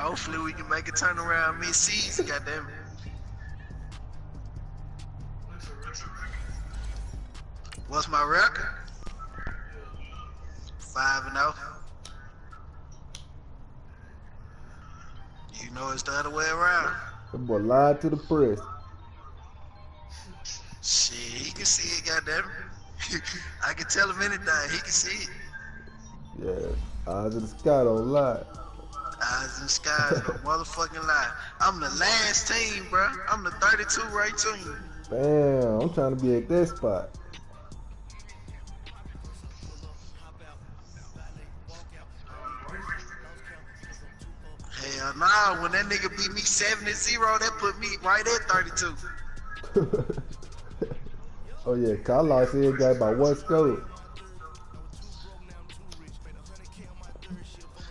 Hopefully we can make a turnaround mid-season, goddamn it. What's my record? 5-0. You know it's the other way around. That boy lied to the press. Shit, he can see it, goddamn it. I can tell him anything. He can see it. Yeah, eyes in the sky don't lie. Eyes in the sky is no motherfucking lie. I'm the last team, bro. I'm the 32 right team. Damn, I'm trying to be at that spot. Hell nah, when that nigga beat me 7-0, that put me right at 32. Oh yeah, I lost every guy by one score.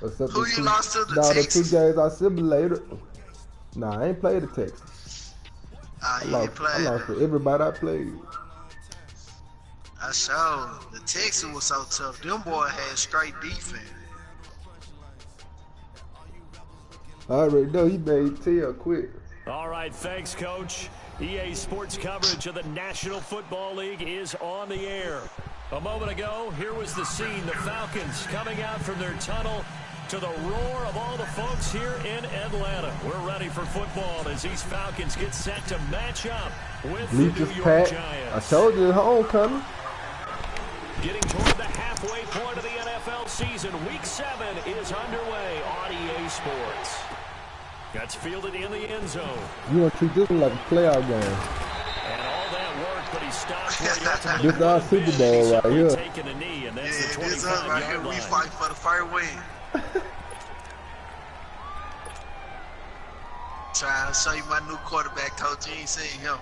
Except Who you lost to? The the Texas? 2 games I simulated. Nah, I ain't played the Texas. I lost to everybody I played. I saw the Texas was so tough. Them boys had straight defense. I already know he made tail quick. All right, thanks, Coach. EA Sports coverage of the National Football League is on the air. A moment ago, here was the scene. The Falcons coming out from their tunnel to the roar of all the folks here in Atlanta. We're ready for football as these Falcons get set to match up with the New York Giants. I told you, homecoming. Getting toward the halfway point of the NFL season. Week 7 is underway on EA Sports. That's fielded in the end zone. You want to treat this one like a playoff game. And all that work, but he stopped for the ultimate. This is our Super Bowl right here. Taking a knee, and that's the 25-yard right here. We fight for the first win. Trying to show you my new quarterback, Coach. You ain't seen him.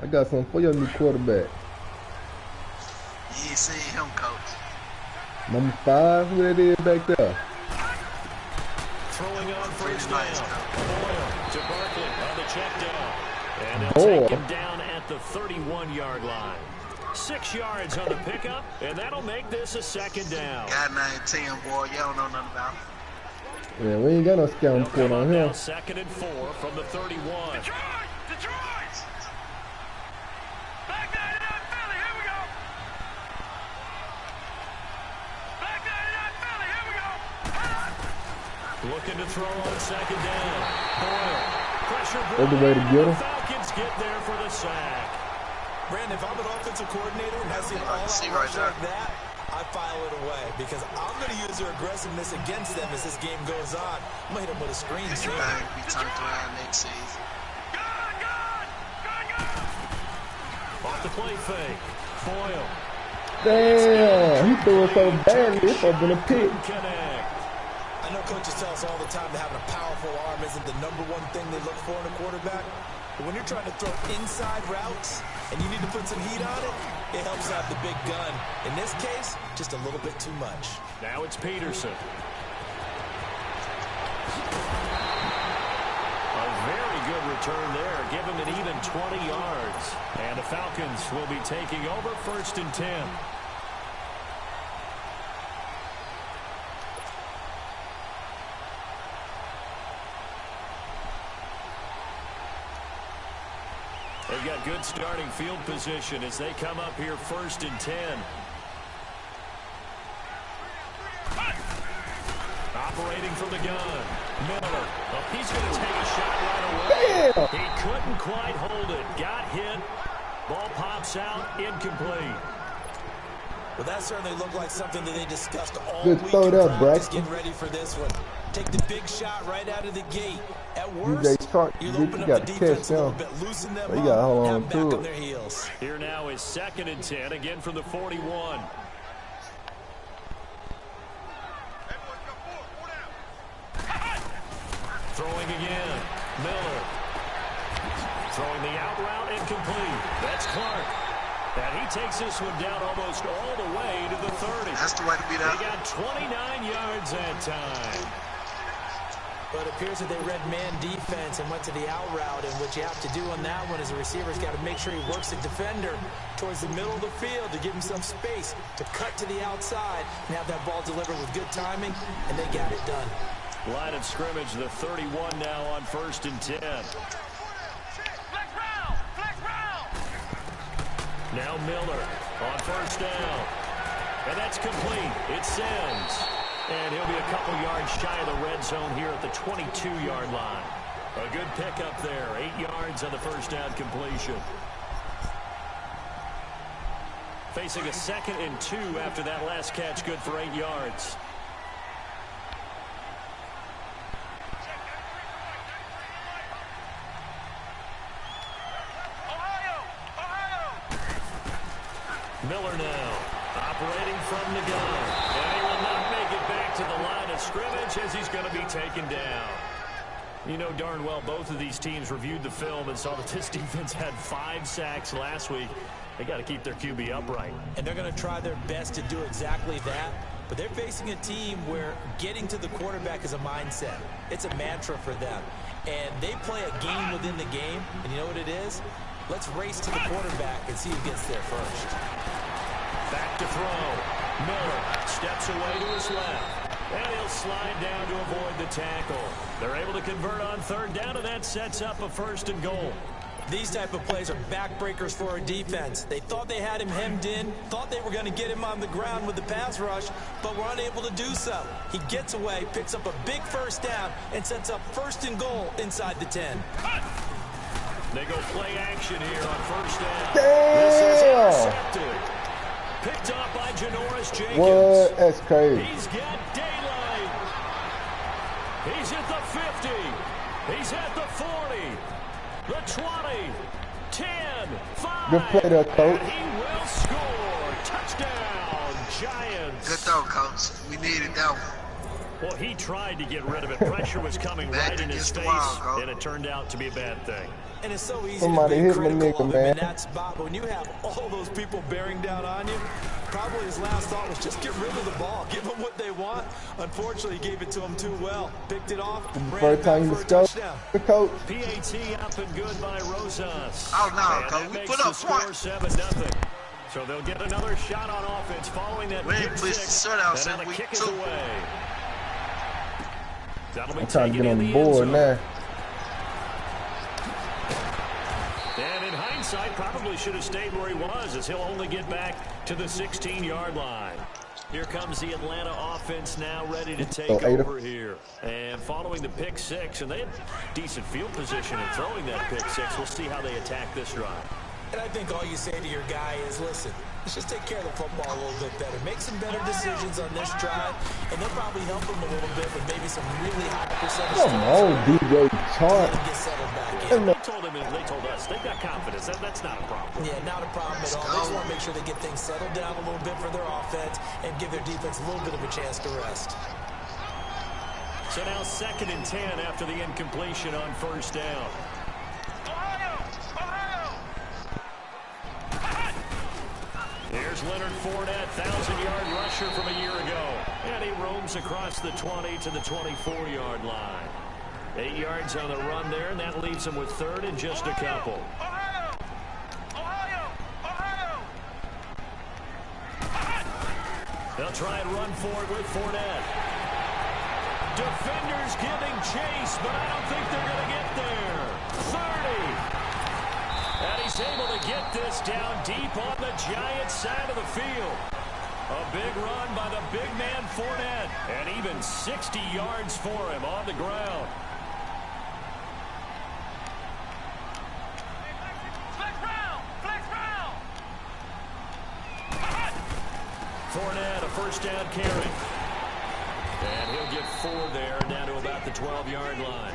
I got something for your new quarterback. You ain't seen him, Coach. Number 5, who that is back there? Throwing on first down. Boyle to Barkley on the check down. And they'll take him down at the 31-yard line. 6 yards on the pickup, and that'll make this a second down. Got 19, boy. You don't know nothing about him. Yeah, we ain't got no scouting report on him. 2nd and 4 from the 31. Detroit! Back 99 Philly, here we go! Back 99 Philly, here we go! Looking to throw on 2nd down. Boyle. Pressure brought That's the way to get him. Falcons get there for the sack. Brandon, if I'm an offensive coordinator and I see an all-out rush like that, I file it away because I'm going to use their aggressiveness against them as this game goes on. I'm going to hit them with a screen. This thing be turned around next season. Off the play fake. Boyle. Damn, he threw it so badly, it's up in a pick. I know coaches tell us all the time that having a powerful arm isn't the #1 thing they look for in a quarterback. But when you're trying to throw inside routes and you need to put some heat on it, it helps have the big gun. In this case, just a little bit too much. Now it's Peterson. A very good return there. Give him an even 20 yards. And the Falcons will be taking over 1st and 10. They've got good starting field position as they come up here 1st and 10. Operating from the gun. Miller. Oh, he's going to take a shot right away. Damn. He couldn't quite hold it. Got hit. Ball pops out. Incomplete. Well, that certainly looked like something that they discussed all Good week. throw it up, Braxton. Getting ready for this one. Take the big shot right out of the gate. At worst, you'll open up the defense a little bit, loosen them up, have them back on their heels. Here now is 2nd and 10, again from the 41. Throwing again. Miller. Throwing the out route, incomplete. That's Clark. And he takes this one down almost all the way to the 30. That's the way to beat up. He got 29 yards that time. But it appears that they read man defense and went to the out route. And what you have to do on that one is the receiver's got to make sure he works the defender towards the middle of the field to give him some space to cut to the outside and have that ball delivered with good timing, and they got it done. Line of scrimmage, the 31 now on 1st and 10. Flex round! Flex round! Now Miller on 1st down. And that's complete. It sends. And he'll be a couple yards shy of the red zone here at the 22-yard line. A good pickup there. 8 yards on the 1st down completion. Facing a 2nd and 2 after that last catch, good for 8 yards. Miller now, operating from the gun. And he will not make it back to the line of scrimmage as he's going to be taken down. You know darn well both of these teams reviewed the film and saw that this defense had 5 sacks last week. They got to keep their QB upright. And they're going to try their best to do exactly that. But they're facing a team where getting to the quarterback is a mindset. It's a mantra for them. And they play a game within the game. And you know what it is? Let's race to the quarterback and see who gets there first. Back to throw. Miller steps away to his left. And he'll slide down to avoid the tackle. They're able to convert on 3rd down, and that sets up a 1st and goal. These type of plays are backbreakers for a defense. They thought they had him hemmed in, thought they were going to get him on the ground with the pass rush, but were unable to do so. He gets away, picks up a big 1st down, and sets up 1st and goal inside the 10. They go play action here on 1st down. Damn! This is intercepted. Picked up by Janoris Jenkins. What? That's crazy. He's got daylight. He's at the 50. He's at the 40. The 20. 10. 5. Good play there, coach. And he will score. Touchdown, Giants. Good throw, coach. We needed that one. Well, he tried to get rid of it. Pressure was coming right in his face, and it turned out to be a bad thing. And it's so easy Somebody to be hit my critical nigga, of him man. in that spot. But when you have all those people bearing down on you, probably his last thought was just get rid of the ball. Give them what they want. Unfortunately, he gave it to them too well. Picked it off. First time you discovered the coach. PAT up and good by Rosas. Oh, no, And coach. that We makes put the up score points. 7-0. So they'll get another shot on offense following that We ain't pick pushed six. the shutout And since now the week kick is 2. away. That'll be I'm trying to taken get on in the the end board zone. now. And in hindsight, probably should have stayed where he was, as he'll only get back to the 16-yard line. Here comes the Atlanta offense now ready to take over here. And following the pick six, and they had decent field position in throwing that pick six. We'll see how they attack this drive. And I think all you say to your guy is, listen, let's just take care of the football a little bit better. Make some better decisions on this drive, and they'll probably help him a little bit with maybe some really high percentage. Come on, DJ Chark. Get settled back in. They told us they've got confidence. That's not a problem. Yeah, not a problem at all. They just want to make sure they get things settled down a little bit for their offense and give their defense a little bit of a chance to rest. So now 2nd and 10 after the incompletion on 1st down. Here's Leonard Fournette, 1,000-yard rusher from a year ago. And he roams across the 20 to the 24-yard line. 8 yards on the run there, and that leaves him with 3rd and just a couple. They'll try and run for it with Fournette. Defenders giving chase, but I don't think they're going to get there. 30. And he's able to get this down deep on the Giants side of the field. A big run by the big man Fournette. And even 60 yards for him on the ground. Fournette, a 1st down carry. And he'll get 4 there, down to about the 12-yard line.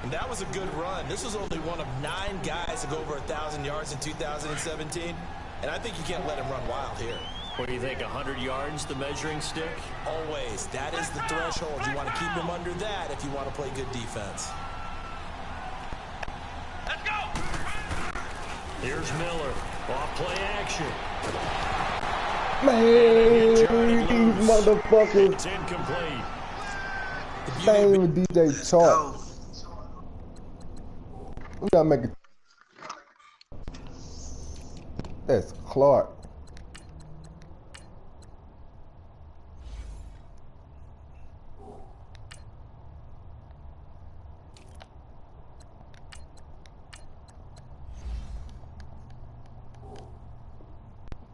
And that was a good run. This was only one of 9 guys to go over 1,000 yards in 2017. And I think you can't let him run wild here. What do you think, 100 yards, the measuring stick? Always. That is the threshold. You want to keep him under that if you want to play good defense. Let's go! Here's Miller. Off play action. Man, these motherfuckers. It's incomplete. Same with DJ Chark. We gotta make it. That's Clark.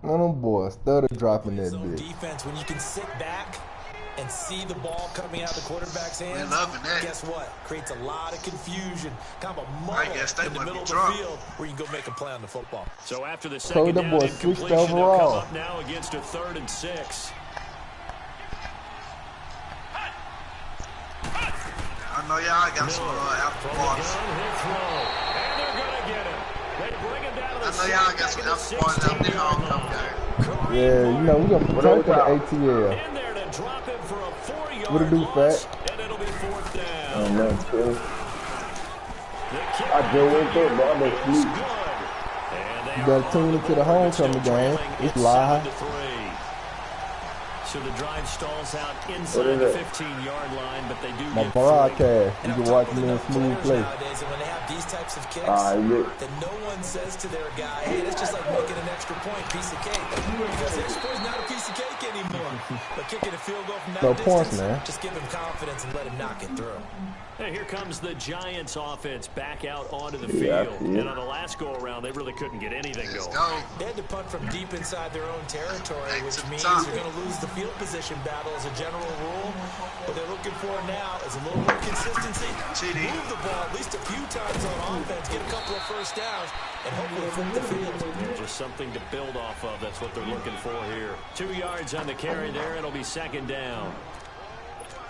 Man, them boys started dropping that Zone bitch. defense, when you can sit back and see the ball coming out of the quarterback's hands, loving that. guess what? Creates a lot of confusion, kind of a I muddle guess they in the might middle be of the drunk. field where you can go make a play on the football. So after the Cody, second that down boy switched incompletion, they'll come overall. up now against a 3rd and 6. I know y'all got some apple bars. He'll throw, and they're going to get him. They bring him down to the I know y'all got some apple bars out there homecoming game. Yeah, you know, we gonna protect the ATL. In there to drop him for a 4-yard What it do, loss, Fat? and it'll be 4th down. That's cool. The kick I just went through, but I'm is asleep. good. And they You are better on tune the into the board, homecoming still game. trailing. It's live. 7-3. So the drive stalls out inside What is the it? 15-yard line, but they do My get broadcast. And You I'm can watch talking me in with smooth enough play. players nowadays, and when they have these types of kicks, Yeah. then no one says to their guy, hey, that's just like making an extra point, piece of cake. Because extra point's not a piece of cake anymore. But kicking a field goal from that No distance, points, man. just give him confidence and let him knock it through. And here comes the Giants offense back out onto the Yeah, I field. see it. And on the last go-around, they really couldn't get anything Let's going. go. They had to punt from deep inside their own territory, Back which to the means top. you're going to lose the field position battle as a general rule. What they're looking for now is a little more consistency. TD. Move the ball at least a few times on offense, get a couple of first downs, and hopefully flip the field. Just something to build off of. That's what they're looking for here. 2 yards on the carry there. It'll be 2nd down.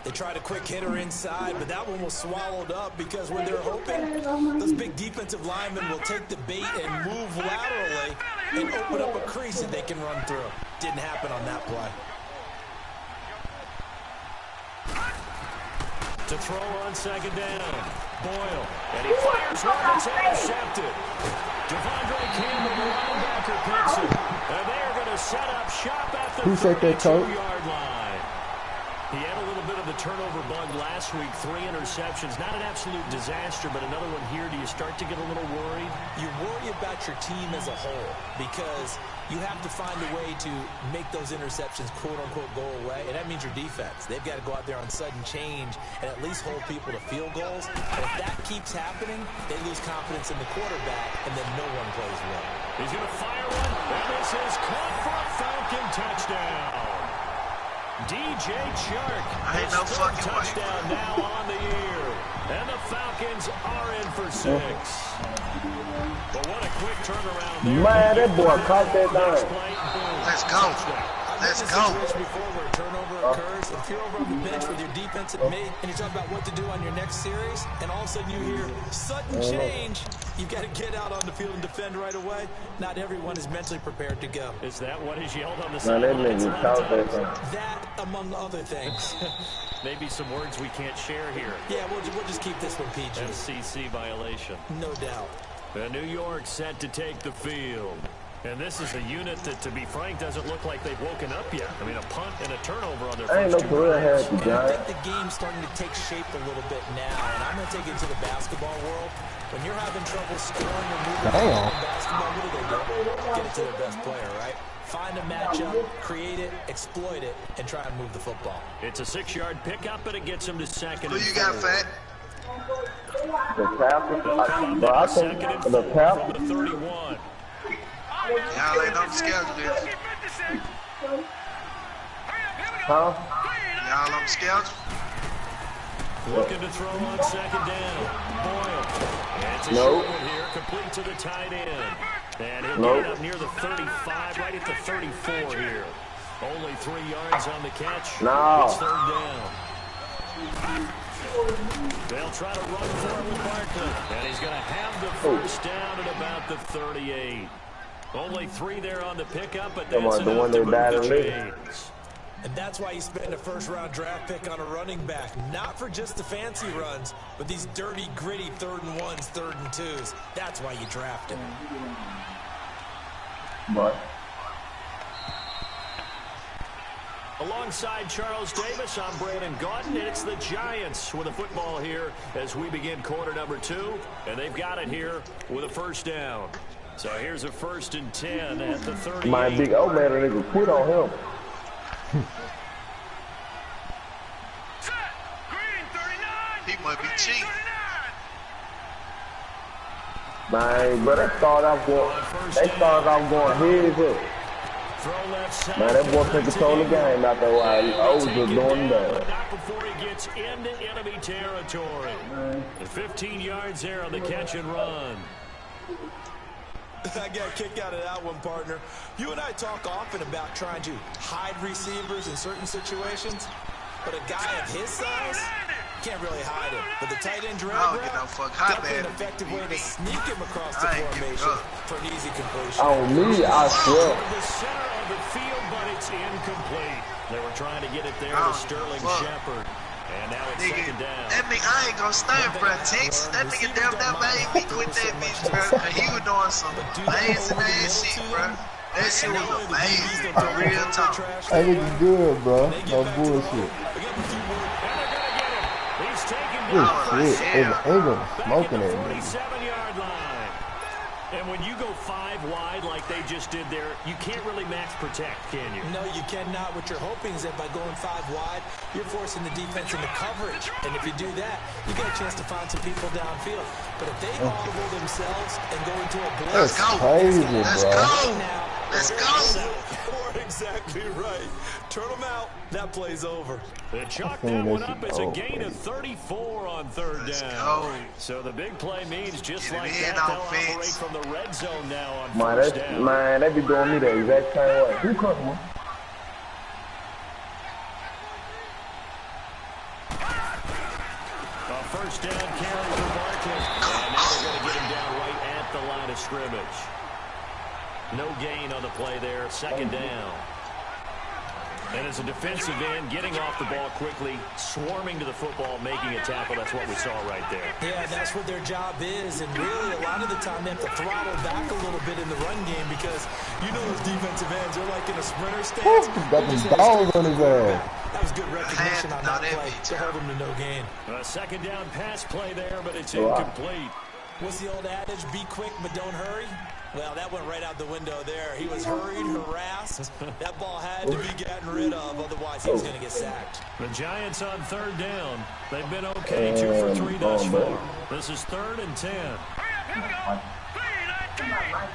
They tried a quick hitter inside, but that one was swallowed up because when they're hoping, those big defensive linemen will take the bait and move laterally and open up a crease that they can run through. Didn't happen on that play. To throw on 2nd down. Boyle. And he fires one that's intercepted. Devondre Campbell, the linebacker, picks it. And they are going to set up shop at the Appreciate that, coach. 32-yard line. He had a little bit of the turnover bug last week. 3 interceptions. Not an absolute disaster, but another one here. Do you start to get a little worried? You worry about your team as a whole because you have to find a way to make those interceptions, quote-unquote, go away, and that means your defense. They've got to go out there on sudden change and at least hold people to field goals. And if that keeps happening, they lose confidence in the quarterback, and then no one plays well. He's going to fire one. And this is caught for a Falcon touchdown. DJ Chark. Ain't no fucking way. Touchdown now on the year. And the Falcons are in for 6. But what a quick turnaround there. Man, that boy caught that Next down. play, boom. Let's go. Let's go. Before where a turnover occurs, if you're over on the bench with your defensive mate and you're talking about what to do on your next series, and all of a sudden you hear sudden change, you've got to get out on the field and defend right away. Not everyone is mentally prepared to go. Is that what is yelled on the Man, that sidelines? nigga caught that thing. That, among other things. Maybe some words we can't share here. Yeah, we'll just keep this one PG. FCC violation. No doubt. New York set to take the field. And this is a unit that, to be frank, doesn't look like they've woken up yet. I mean, a punt and a turnover on their I ain't first no 2 for real drives. happy, And I Giant. think the game's starting to take shape a little bit now, and I'm going to take it to the basketball world. When you're having trouble scoring or moving the ball in basketball, what do? Get it to their best player, right? Find a matchup, create it, exploit it, and try and move the football. It's a 6-yard pickup, but it gets him to 2nd Who and you got, 4. Fat? The Falcons, but I think 2nd and 4 the from Falcons, the 31. Y'all ain't on the schedule yet. huh? Y'all on the schedule? Looking to throw on 2nd down. Boyle. And it's a Nope. short one here, complete to the tight end. And he'll Nope. get it up near the 35, right at the 34 here. Only 3 yards on the catch. No. It's 3rd down. They'll try to run for it with Barkley. And he's going to have the first down at about the 38. Only 3 there on the pickup, but Come that's on, the enough one to that move died the in Lee. chains. And that's why you spend a first-round draft pick on a running back. Not for just the fancy runs, but these dirty, gritty 3rd and 1s, 3rd and 2s. That's why you draft him. But Alongside Charles Davis, I'm Brandon Gaudin, and it's the Giants with a football here as we begin quarter number 2, and they've got it here with a first down. So here's a 1st and 10 at the 38. my big old man, nigga quit on him. Set. Green 39. He might be cheap. 39. Man, but they started off going heads up. Throw left side. Man, that boy can control the game out there while I was just doing But that. not before he gets into enemy territory. 15 yards there on the catch and run. I got a kick out of that one, partner. You and I talk often about trying to hide receivers in certain situations, but a guy of his size can't really hide him. But the tight end drag I don't get no route, fuck how definitely bad an it effective way to be. sneak him across the I ain't giving formation up. for an easy completion. On me, I swear. The center of the field, but it's incomplete. They were trying to get it there to Oh, Sterling fuck. Shepard. And now it's Nigga, second down. that nigga, I ain't gonna stand, bro. Tex, that nigga damn that made me quit that bitch, bro. Cause he was doing some amazing ass shit, bro. That shit was amazing, for real talk. That nigga good, bro. No bullshit. He's taken Good down shit. Ingram back smoking at that the nigga. 47-yard line. And when you go 5 wide like they just did there, you can't really max protect, can you? No, you cannot. What you're hoping is that by going 5 wide, you're forcing the defense into coverage. And if you do that, you get a chance to find some people downfield. But if they audible themselves and go into a blitz, That's go. crazy, Let's bro. go. Let's go. You're exactly right. Turn them out. That play's over. They chalk think that one that up should as a go. gain of 34 on third Let's down. go. So the big play means just Get it like in, that, they'll operate offense. from the red zone now on Man, first that's, down. man, they be doing me the exact same way. Who coming, man? A first down carry for Barkley. And now they're going to get him down right at the line of scrimmage. No gain on the play there. Second down. And as a defensive end, getting off the ball quickly, swarming to the football, making a tackle. That's what we saw right there. Yeah, that's what their job is. And really, a lot of the time, they have to throttle back a little bit in the run game because you know those defensive ends, they're like in a sprinter stance. Got them dogs on his ass. That was good recognition on that play to hold him to no gain. A second down pass play there, but it's incomplete. What's the old adage? Be quick, but don't hurry. Well, that went right out the window there. He was hurried, harassed. That ball had to be gotten rid of, otherwise he was going to get sacked. The Giants on third down. They've been okay, 2 for 3 thus far. This is 3rd and 10. Here we go. 3-19.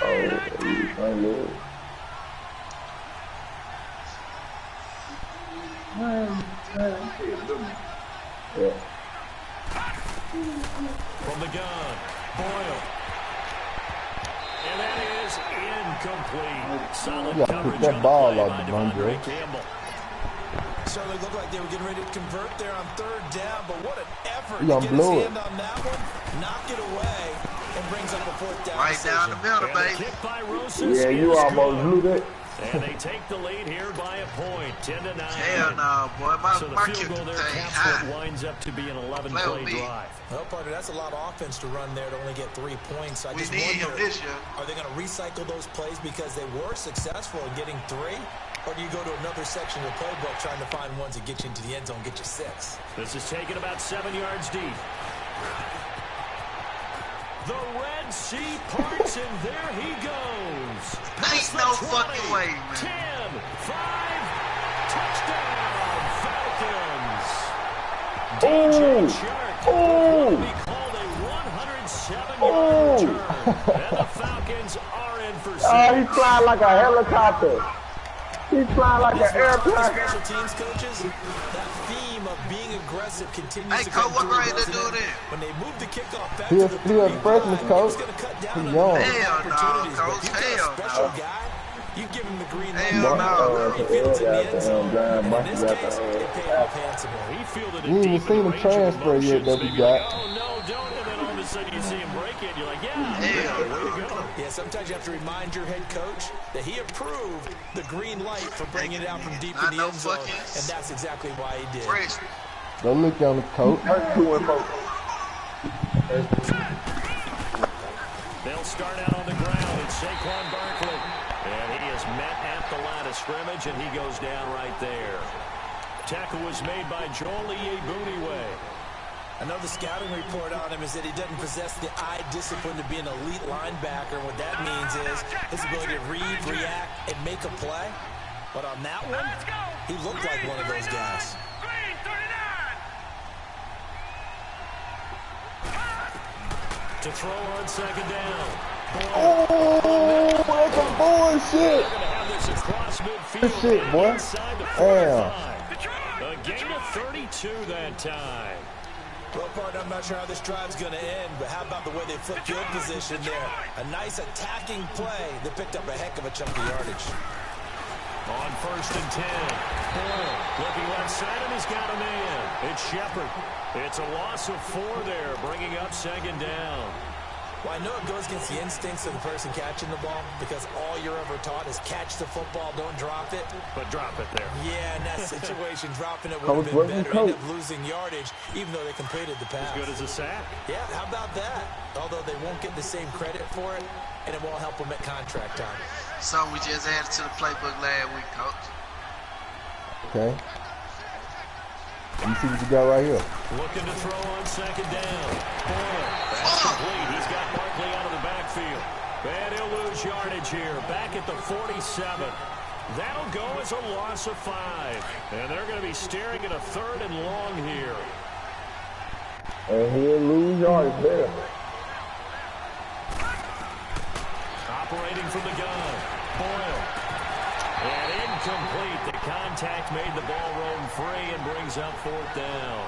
Oh, I lose. Yeah. From the gun, Boyle. And that is incomplete. Solid Yeah, coverage pick that on ball the play up, by Devondre. Devondre Campbell. Certainly looked like they were getting ready to convert there on third down, but what an effort You to gonna get his blow it. hand on that one, knock it away, and brings up a 4th down Right decision. down the middle, And the baby. kick by Rosas Yeah, you is almost good. blew that. And they take the lead here by a point, 10-9. Hell no, boy. So the My field kicker goal there thing caps what high. winds up to be an Play 11-play with me. drive. Well, partner, that's a lot of offense to run there to only get 3 points. I We just need him wonder, this year. are they going to recycle those plays because they were successful in getting 3? Or do you go to another section of the playbook trying to find ones that get you into the end zone, get you 6? This is taken about 7 yards deep. The Red Sea parts, and there he goes. Ain't no fucking way, man. 10, 5, touchdown, Falcons. Ooh. DJ Chark Ooh. will be called a 107-yard Ooh. return. And the Falcons are in for Oh, 6. he's flying like a helicopter. He's flying like an airplane. Special teams coaches, that theme of being aggressive continues Hey, to coach, come what through, grade they doesn't do it? then? When they move the kickoff back He to a- the he a 3 freshman line, coach. it's going to cut down He on young. those Hell no, opportunities. But coach, if you've got a hell special no. guy, you give him the green light. Hell no no. matter where he fields in the end zone. Brian And in this Bucky got case, the- it paid off handsomely. He fielded it We ain't even deep seen in him range of transfer yet emotions. that we Maybe got. like, oh, no, don't. And then all of a sudden you see him break it. You're like, yeah, Hell way to go. Yeah, sometimes you have to remind your head coach that he approved the green light for bringing it out from deep Not in the no end zone, fucking and that's exactly why he did. Fresh. Don't look on the coat. Hurt 2 and 4. They'll start out on the ground. It's Saquon Barkley. And he is met at the line of scrimmage, and he goes down right there. Tackle was made by Joel Iyiegbuniwe. I know the scouting report on him is that he doesn't possess the eye discipline to be an elite linebacker. What that means is his ability to read, react, and make a play. But on that one, he looked like one of those guys. Green 39. To throw on second down. Boyle. Oh, that's some bullshit. They're going to have this fires across midfield. Good shit, boy. Inside the Damn. 45. A gain of 32 that time. Well, partner, I'm not sure how this drive's going to end, but how about the way they flipped field position there? A nice attacking play that picked up a heck of a chunk of yardage. On 1st and 10. Boyle looking left side, and he's got a man. It's Shepard. It's a loss of 4 there, bringing up 2nd down. Well, I know it goes against the instincts of the person catching the ball because all you're ever taught is catch the football, don't drop it. But drop it there. Yeah, in that situation, dropping it would have been better. End up losing yardage, even though they completed the pass. As good as a sack. Yeah, how about that? Although they won't get the same credit for it, and it won't help them at contract time. So we just added to the playbook last week, Coach. Okay. Let me see what you got right here. Looking to throw on 2nd down. Boyle. That's complete. He's got Barkley out of the backfield. And he'll lose yardage here. Back at the 47. That'll go as a loss of 5. And they're going to be staring at a 3rd and long here. And he'll lose yardage there. Operating from the gun. Boyle. And incomplete. The contact made the ball roam free and brings up 4th down.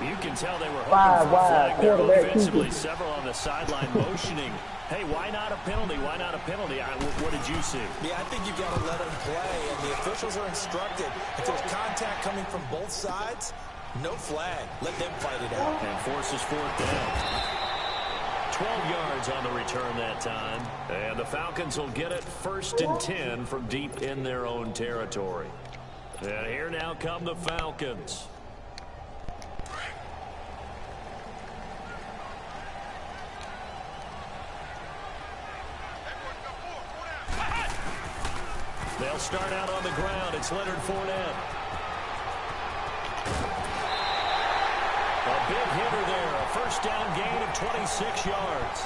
You can tell they were hoping for a flag there offensively. Several on the sideline motioning. Hey, why not a penalty? Why not a penalty? What did you see? Yeah, I think you've got to let them play, and the officials are instructed. If there's contact coming from both sides, no flag. Let them fight it out. And forces 4th down. 12 yards on the return that time. And the Falcons will get it 1st and 10 from deep in their own territory. And here now come the Falcons. They'll start out on the ground. It's Leonard Fournette. A big hitter there. A 1st down gain of 26 yards.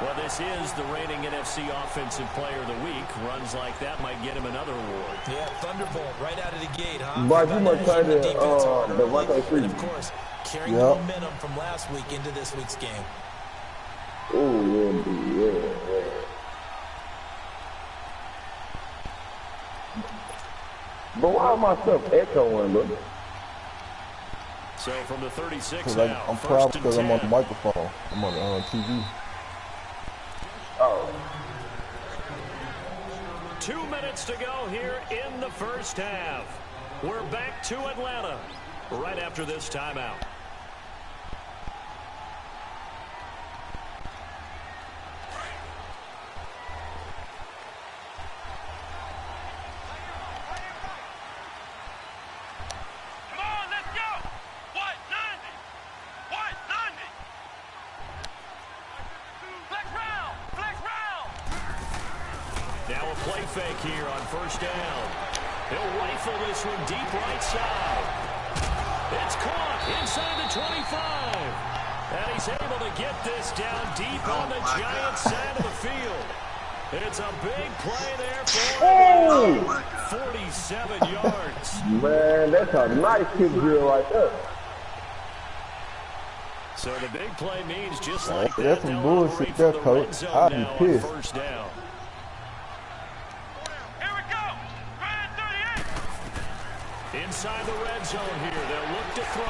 Well, this is the reigning NFC Offensive Player of the Week. Runs like that might get him another award. Yeah, Thunderbolt right out of the gate, huh? But you must try the Waka and of course, carrying the momentum from last week into this week's game. Oh, yeah. But why am I stuff echoing, look? So from the 36 now, now, I'm proud because I'm on the microphone. I'm on TV. Oh. 2 minutes to go here in the 1st half. We're back to Atlanta right after this timeout. Now a play fake here on 1st down. He'll rifle this one deep right side. It's caught inside the 25. And he's able to get this down deep on the Giants side of the field. It's a big play there for him. 47 yards. Man, that's a nice kick drill right there. So the big play means just like that. That's some bullshit there, Coach. I'll be pissed. 1st down. Inside the red zone here. They'll look to throw.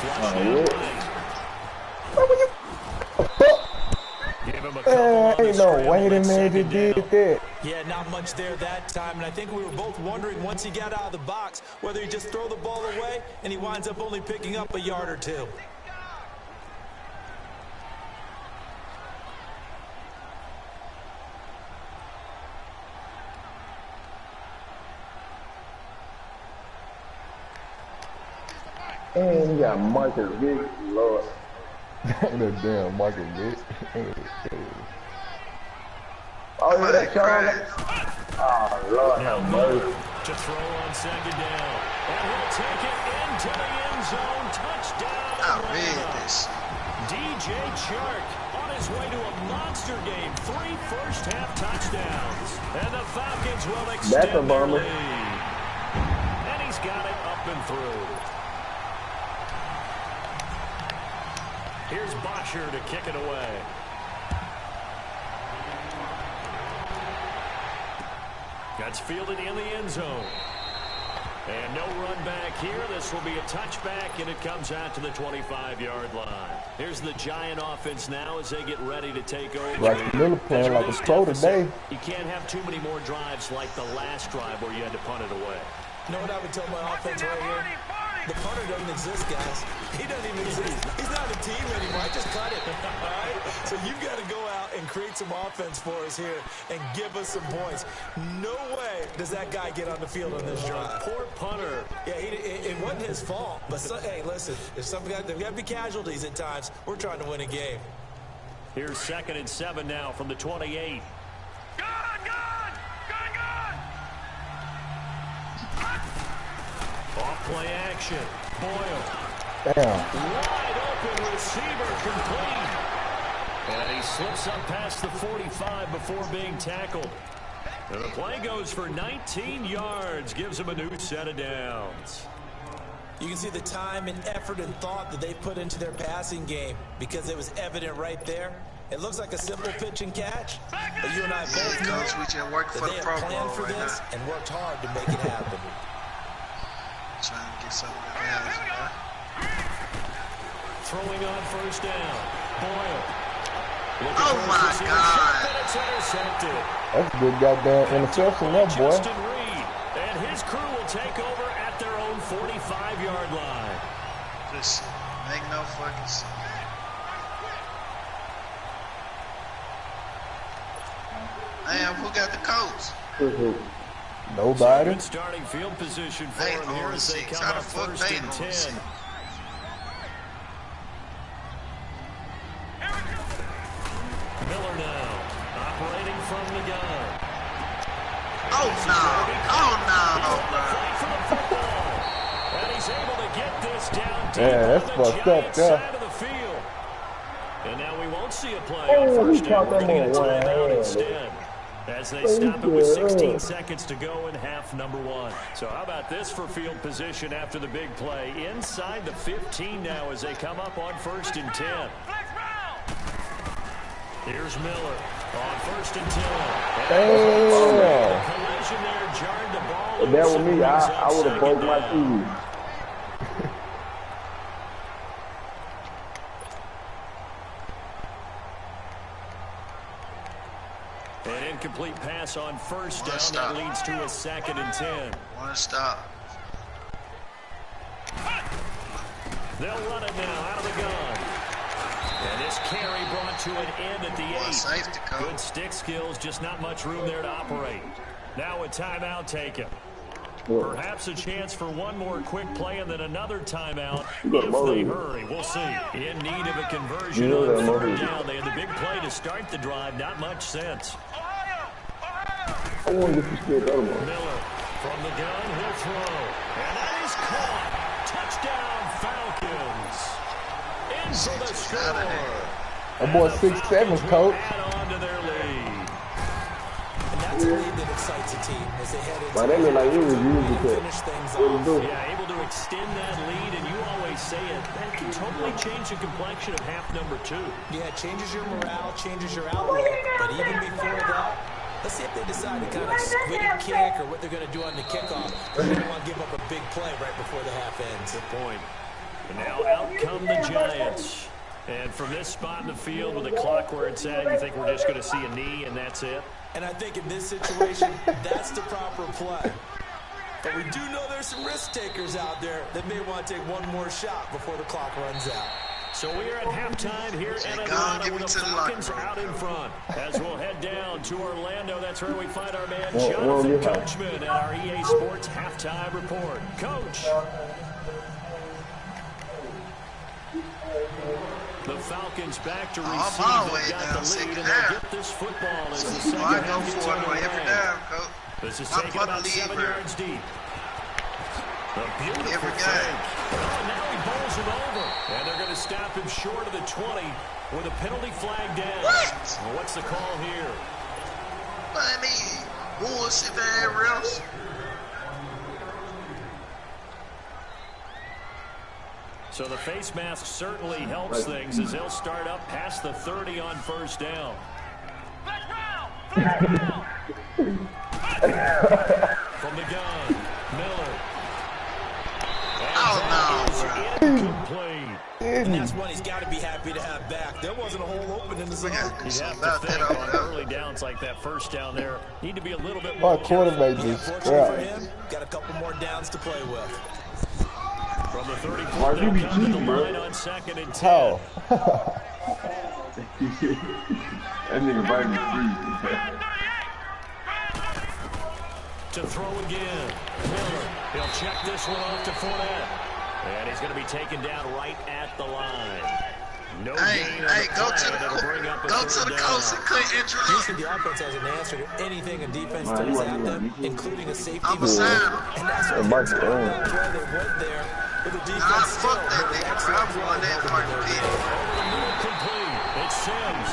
Flush it right. Give him a couple ain't no way the man just did that. Yeah, not much there that time. And I think we were both wondering once he got out of the box whether he just throw the ball away and he winds up only picking up a yard or 2. And you got Marcus Vick, Lord. That damn Marcus Vick. Oh, yeah, that's Sean. Oh, Lord have mercy. To throw on 2nd down. And he'll take it into the end zone. Touchdown. I read this. DJ Chark on his way to a monster game. 3 first-half touchdowns. And the Falcons will extend their lead. And he's got it up and through. Here's Bosher to kick it away. That's fielded in the end zone. And no run back here. This will be a touchback, and it comes out to the 25-yard line. Here's the Giant offense now as they get ready to take over. Like Miller playing like a pro today. You can't have too many more drives like the last drive where you had to punt it away. You know what I would tell my offense right here? The punter doesn't exist, guys. He doesn't even exist. He's not a team anymore. I just cut it. All right? So you've got to go out and create some offense for us here and give us some points. No way does that guy get on the field on this drive. Poor punter. Yeah, it wasn't his fault. But, hey, listen, if some guys, there got to be casualties at times. We're trying to win a game. Here's 2nd and 7 now from the 28. Off-play action. Boyle. Damn. Wide open receiver complete. And he slips up past the 45 before being tackled. And the play goes for 19 yards. Gives him a new set of downs. You can see the time and effort and thought that they put into their passing game because it was evident right there. It looks like a simple pitch and catch, but you and I both know that they have planned for this and worked hard to make it happen. Trying to get something advantage, bro. Throwing on 1st down. Boyle. Oh my God. It's intercepted. That's a good goddamn interception there, boy. Justin Reed. And his crew will take over at their own 45-yard line. Just make no fucking sense. Damn, who got the coach? Nobody. Good starting field position for him here as they come up 1st and 10. Miller now operating from the gun. Oh no! Oh no! And he's able to get this down deep that's on the fucked up, Giants yeah. side of the field. And now we won't see a play on 1st down. We're going to get a timeout instead. As they stop it with 16 seconds to go in half number 1. So how about this for field position after the big play? Inside the 15 now as they come up on 1st and 10. Here's Miller on 1st and 10. Damn. The collision there jarred the ball. If that was me, I would have broke my shoes. An incomplete pass on 1st down. That leads to a 2nd and 10. One stop. They'll run it now out of the gun. And this carry brought to an end at the 8. Safety code. Good stick skills, just not much room there to operate. Now a timeout taken. Perhaps a chance for one more quick play and then another timeout if they hurry. We'll see. In need of a conversion on 3rd down. They had the big play to start the drive. Not much sense. I want to get this kid out. Miller from the gun. He'll throw. And that is caught. Touchdown Falcons. In for the score. That boy 6'7", coach. Add on to their lead. And that's a lead that excites a team as they head into They look like it was to used finish things off. Yeah, able to extend that lead, and you always say it, that can totally change the complexion of half number 2. Yeah, it changes your morale, changes your outlook. But even before that, let's see if they decide to kind of squid and kick or what they're going to do on the kickoff. They're going to want to give up a big play right before the half ends. Good point. And now out come the Giants. And from this spot in the field with the clock where it's at, you think we're just going to see a knee and that's it? And I think in this situation, that's the proper play. But we do know there's some risk takers out there that may want to take one more shot before the clock runs out. So we are at halftime here in Atlanta with the Falcons out in front. As we'll head down to Orlando, that's where we find our man Jonathan Coachman at our EA Sports Halftime Report. Coach. The Falcons back to receive. They've got the lead, and they'll get this football as the second half gets underway. This is taken about 7 yards deep. A beautiful fake. Oh, now he bowls it over. And they're going to stop him short of the 20 with a penalty flag down. What? Well, what's the call here? I mean, bullshit there, refs. So the face mask certainly helps things as they'll start up past the 30 on 1st down. From the gun, Miller. Oh, no, Incomplete. And that's one he's got to be happy to have back. There wasn't a hole open in the zone. We got to do You something have about to that think over on there. early downs like that first down there. Need to be a little bit My more quarterback careful. just Fortunately for scrapped. him, got a couple more downs to play with. From the 34, Mark, you they'll be come to the cheating, bro. line on 2nd and 10. How? That nigga right in the street. To throw again. Miller. He'll check this one off to Fournette. And he's going to be taken down right at the line. No gain on the Go play, to and it'll bring up a the third down. coast and cut entry. Usually the offense has an answer to anything a defense throws at them, including a safety I'm a move. sign. And that's what Mark's they own. that play they went there. But the Nah, defense still fuck that made an nigga, bro. excellent I'm going play that holding part the of ball. Over the middle, complete. It's Sims.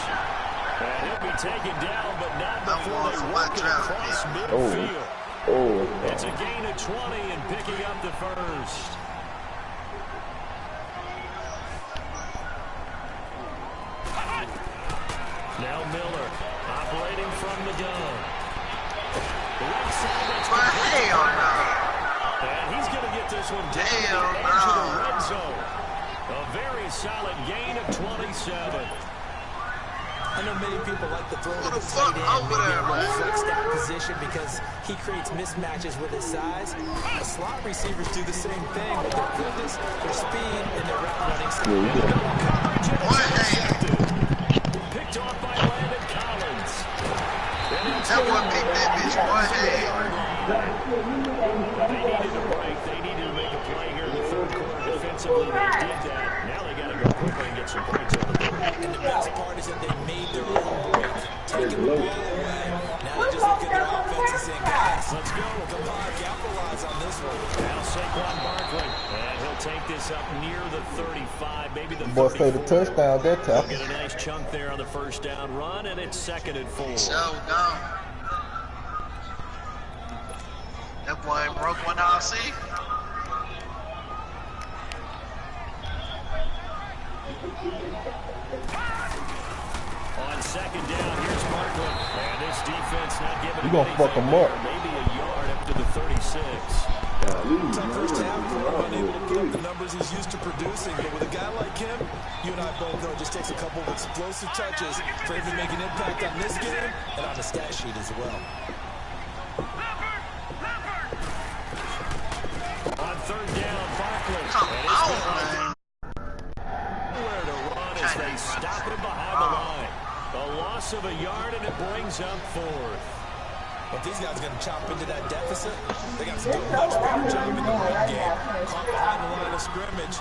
And he'll be taken down, but not before going they for work my it draft across pick. midfield. Oh. It's a gain of 20 and picking up the first. Now Miller operating from the gun. Right side, that's But hell no. and he's going to get this one down to Hell the edge of the no. red zone. A very solid gain of 27. I know many people like to throw Who to the the fuck tight end, over maybe there, a little man? flexed out position because he creates mismatches with his size. The slot receivers do the same thing with their quickness, their speed, and their route running style. Boy, hey. Picked off by Landon Collins. That one picked that bitch. Boy, hey. They needed a break. They needed to make a play here in the third quarter defensively. They did that. Now they got to go quickly and get some points on the board. And the best part is that they made their own break, taking the ball away. Now they just look at their offense and saying, guys, Let's go. come on, capitalize on this one. Now Saquon Barkley. And he'll take this up near the 35, maybe the 34. Boy say the touchdown that They'll time. get a nice chunk there on the first down run, and it's 2nd and 4. So gone. That boy ain't broke one all see. On 2nd down, here's Barkley. And this defense not giving You him gonna fuck anything him up. there. Maybe a yard up to the 36. Tough first half for him, unable to put up the numbers he's used to producing. But with a guy like him, you and I both know it just takes a couple of explosive touches for him to make an impact on this game and on the stat sheet as well. On 3rd down, Barkley. Come And it's on, been man. nowhere to run as they stop him behind the line. A loss of a yard, and it brings up 4th. If these guys are going to chop into that deficit, they got to do a much better job in the run game. Caught behind the line of scrimmage,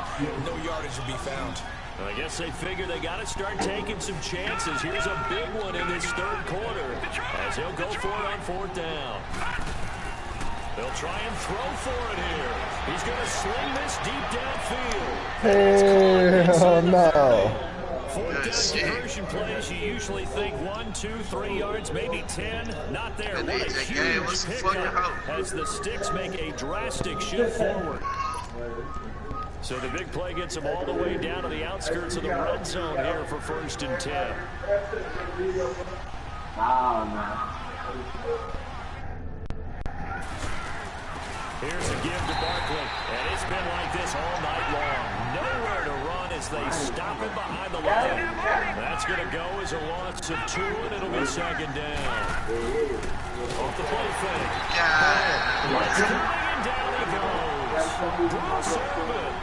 no yardage will be found. I guess they figure they got to start taking some chances. Here's a big one in this third quarter as he'll go for it on 4th down. They'll try and throw for it here. He's going to sling this deep downfield. Hell no. 4th down conversion plays, you usually think 1, 2, 3 yards, maybe 10. Not there. That What a DJ gave us huge a fucking pickup hope. as the Sticks make a drastic shift forward. So the big play gets them all the way down to the outskirts of the red zone here for 1st and 10. Here's a give to Barkley, and it's been like this all night long. Nowhere to run as they stop him behind the line. That's going to go as a loss of 2, and it'll be 2nd down. Off the play fake. It's coming, and down he goes. Bruce Irvin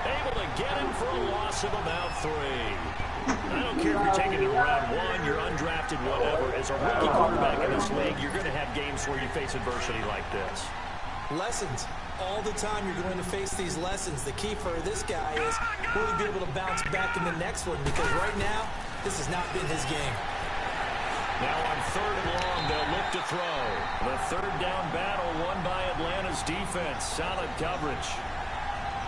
able to get him for a loss of about 3. I don't care if you're taking it in round 1, you're undrafted, whatever. As a rookie quarterback in this league, you're going to have games where you face adversity like this. Lessons. All the time you're going to face these lessons. The key for this guy is will he be able to bounce back in the next one? Because right now, this has not been his game. Now on 3rd and long, they'll look to throw. The 3rd down battle won by Atlanta's defense. Solid coverage.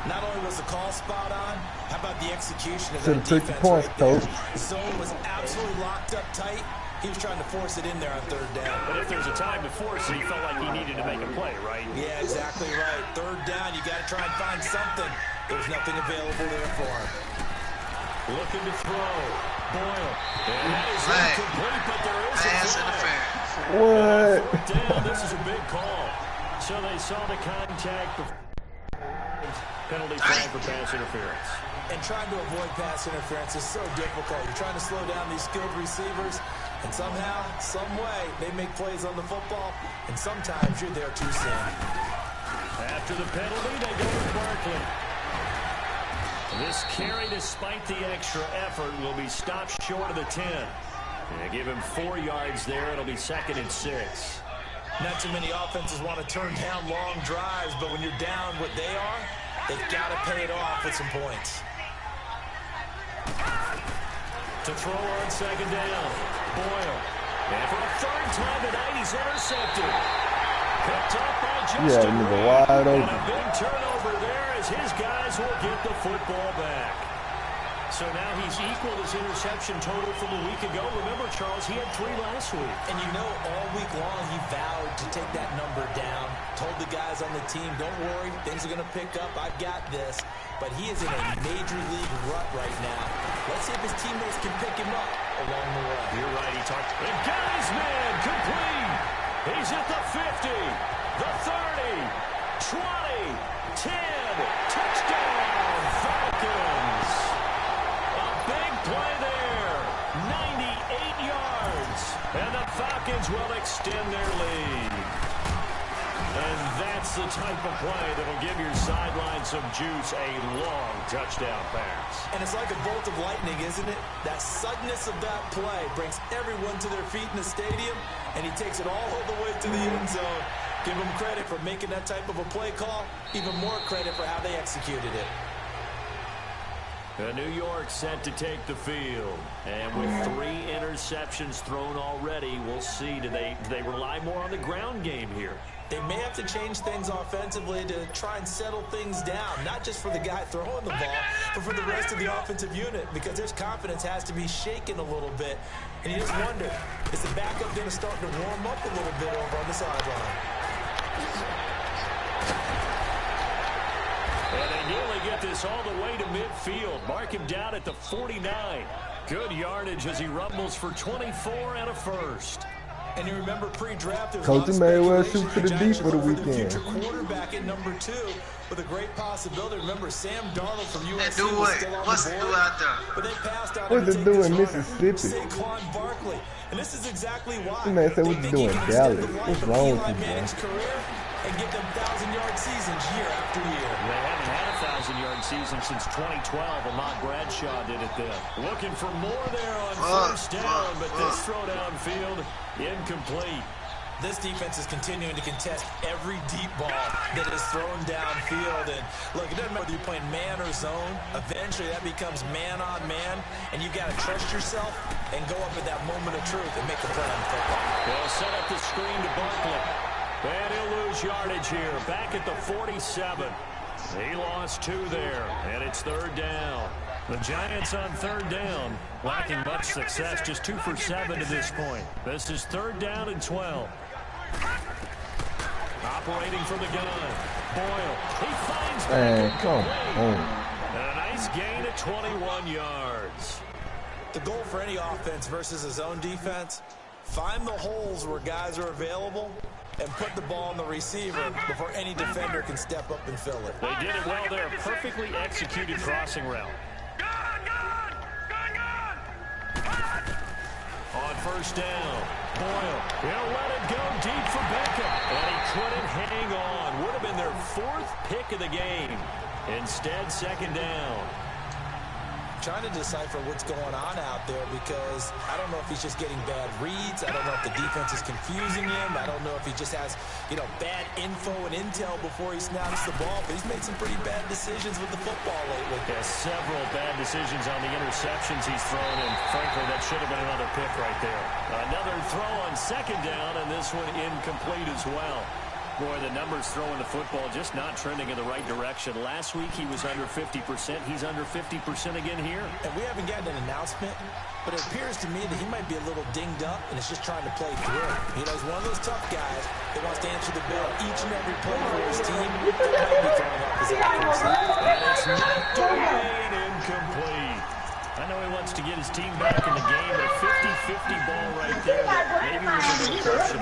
Not only was the call spot on, how about the execution of Should've that took the defense points, right there? coach. Zone was absolutely locked up tight. He was trying to force it in there on 3rd down. But if there's a time to force it, he felt like he needed to make a play, right? Yeah, exactly right. 3rd down, you got to try and find something. There's nothing available there for him. Looking to throw. Boyle. And that is Flag. incomplete, but there is a Pass flag. interference. What? Down, this is a big call. So they saw the contact. Penalty flag for pass interference. And trying to avoid pass interference is so difficult. You're trying to slow down these skilled receivers, and somehow, some way, they make plays on the football, and sometimes you're there too soon. After the penalty, they go with Barkley. This carry, despite the extra effort, will be stopped short of the 10. They give him 4 yards there. It'll be 2nd and 6. Not too many offenses want to turn down long drives, but when you're down what they are, they've got to pay it off with some points. To throw on 2nd down, Boyle. And for a 3rd time tonight, he's intercepted. Picked up by Justin Reed. Wide open. And a big turnover there as his guys will get the football back. So now he's equaled his interception total from a week ago. Remember, Charles, he had 3 last week. And you know, all week long he vowed to take that number down. Told the guys on the team, don't worry, things are going to pick up. I've got this. But he is in a major league rut right now. Let's see if his teammates can pick him up along the way. You're right, he talked. And got his man complete. He's at the 50, the 30, 20, 10. Touchdown, Falcons. A big play there. 98 yards. And the Falcons will extend their lead. And that's the type of play that'll give your sideline some juice, a long touchdown pass. And it's like a bolt of lightning, isn't it? That suddenness of that play brings everyone to their feet in the stadium, and he takes it all the way to the end zone. Give him credit for making that type of a play call, even more credit for how they executed it. New York set to take the field. And with 3 interceptions thrown already, we'll see. Do they rely more on the ground game here? They may have to change things offensively to try and settle things down, not just for the guy throwing the ball, but for the rest of the offensive unit, because their confidence has to be shaken a little bit. And you just wonder, is the backup going to start to warm up a little bit over on the sideline? And they nearly get this all the way to midfield. Mark him down at the 49. Good yardage as he rumbles for 24 and a first. And you remember pre-draft, Coach may well shoot to the deep for the weekend. Future quarterback at number 2 with a great possibility. Remember, Sam Darnold from USC do was it. still on What's the it board, do out there? but they passed on What's him it to take do this in runner, Mississippi? Saquon Barkley. And this is exactly why. This man said, They what you think doing, he can Dallas? extend the life What's of wrong with Eli you, man? Manning's career and get them 1,000-yard seasons year after year. They haven't had a 1,000-yard season since 2012. Ahmad Bradshaw did it then. Looking for more there on 1st down, but this throw downfield incomplete. This defense is continuing to contest every deep ball that is thrown downfield. And look, it doesn't matter whether you're playing man or zone. Eventually, that becomes man on man, and you've got to trust yourself and go up at that moment of truth and make the play on the football. They'll set up the screen to Barkley. And he'll lose yardage here. Back at the 47. He lost 2 there, and it's 3rd down. The Giants on 3rd down, lacking much success, just 2 for 7 to this point. This is 3rd down and 12. Operating from the gun, Boyle. He finds Come on. and a nice gain of 21 yards. The goal for any offense versus a zone defense, find the holes where guys are available and put the ball on the receiver before any defender can step up and fill it. They did it well there. Perfectly executed crossing route. On 1st down, Boyle. He'll let it go deep for Beckham. And he couldn't hang on. Would have been their 4th pick of the game. Instead, 2nd down. Trying to decipher what's going on out there because I don't know if he's just getting bad reads. I don't know if the defense is confusing him. I don't know if he just has, bad info and intel before he snaps the ball. But he's made some pretty bad decisions with the football lately. Yeah, several bad decisions on the interceptions he's thrown, and frankly, that should have been another pick right there. Another throw on 2nd down, and this one incomplete as well. Boy, the numbers throwing the football just not trending in the right direction. Last week he was under 50%. He's under 50% again here. And we haven't gotten an announcement, but it appears to me that he might be a little dinged up and is just trying to play through. He's one of those tough guys that wants to answer the bell each and every play for his team. That might be throwing off his accuracy. And it's knocked away and incomplete. I know he wants to get his team back in the game, but a 50-50 ball right there that maybe was a little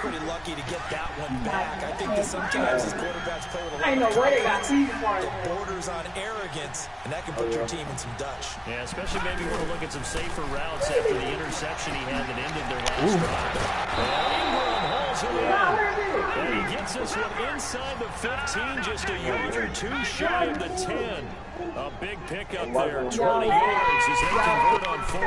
pretty lucky to get that one back. I think that sometimes these quarterbacks play with a lot of confidence that borders on arrogance, and that can put your team in some Dutch. Yeah, especially maybe want to look at some safer routes after the interception he had that ended their last drive. Ingram hauls it in. And he gets this one inside the 15, just a yard or two shy of the 10. A big pickup there, 20 yards as they convert on 40.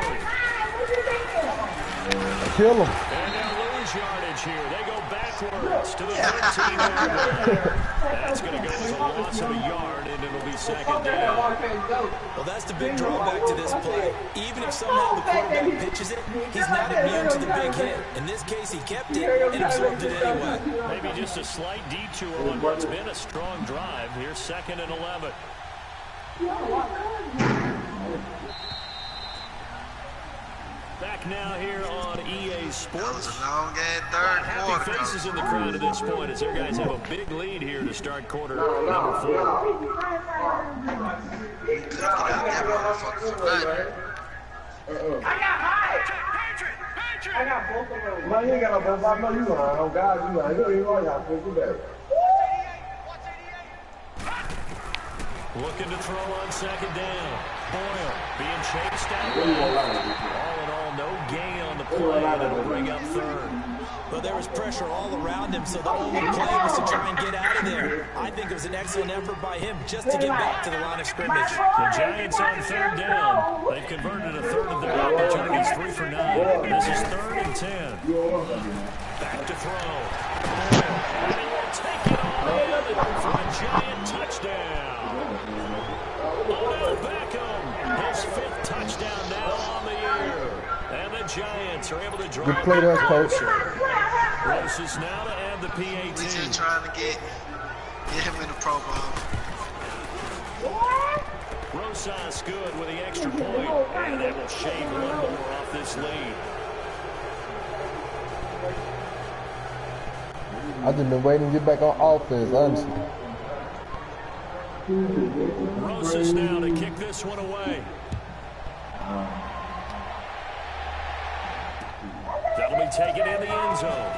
Kill him. And they'll lose yardage here. They go backwards to the 13-yard line. That's going to go as a loss of a yard, and it'll be second down. Well, that's the big drawback to this play. Even if somehow the quarterback pitches it, he's not immune to the big hit. In this case, he kept it and absorbed it anyway. Maybe just a slight detour on what's been a strong drive. Here's 2nd and 11. Back now here on EA Sports. That was a long game, third Happy quarter. faces in the crowd at this point as their guys have a big lead here to start quarter number 4. We couldn't get out that motherfucker for nothing. I got both of them. Man, you ain't got no both. I know you lying. Oh, God, you lying. You don't even know y'all supposed to do that. Looking to throw on second down. Boyle being chased out left. All in all, no gain on the play, and it'll bring up 3rd. Well, there was pressure all around him, so the only play was to try and get out of there. I think it was an excellent effort by him just to get back to the line of scrimmage. The Giants on 3rd down. They've converted a third of their opportunities, 3 for 9. This is 3rd and 10. Back to throw. And he will take it on for a Giant touchdown. Odell Beckham, his 5th touchdown now on the year. And the Giants are able to drive. Good play there, coach. Gross is now to add the PAT. We just trying to get him in the Pro Bowl. Rosas good with the extra point, and that will shave one more off this lead. I've just been waiting to get back on offense, honestly. Rosas now to kick this one away. That'll be taken in the end zone.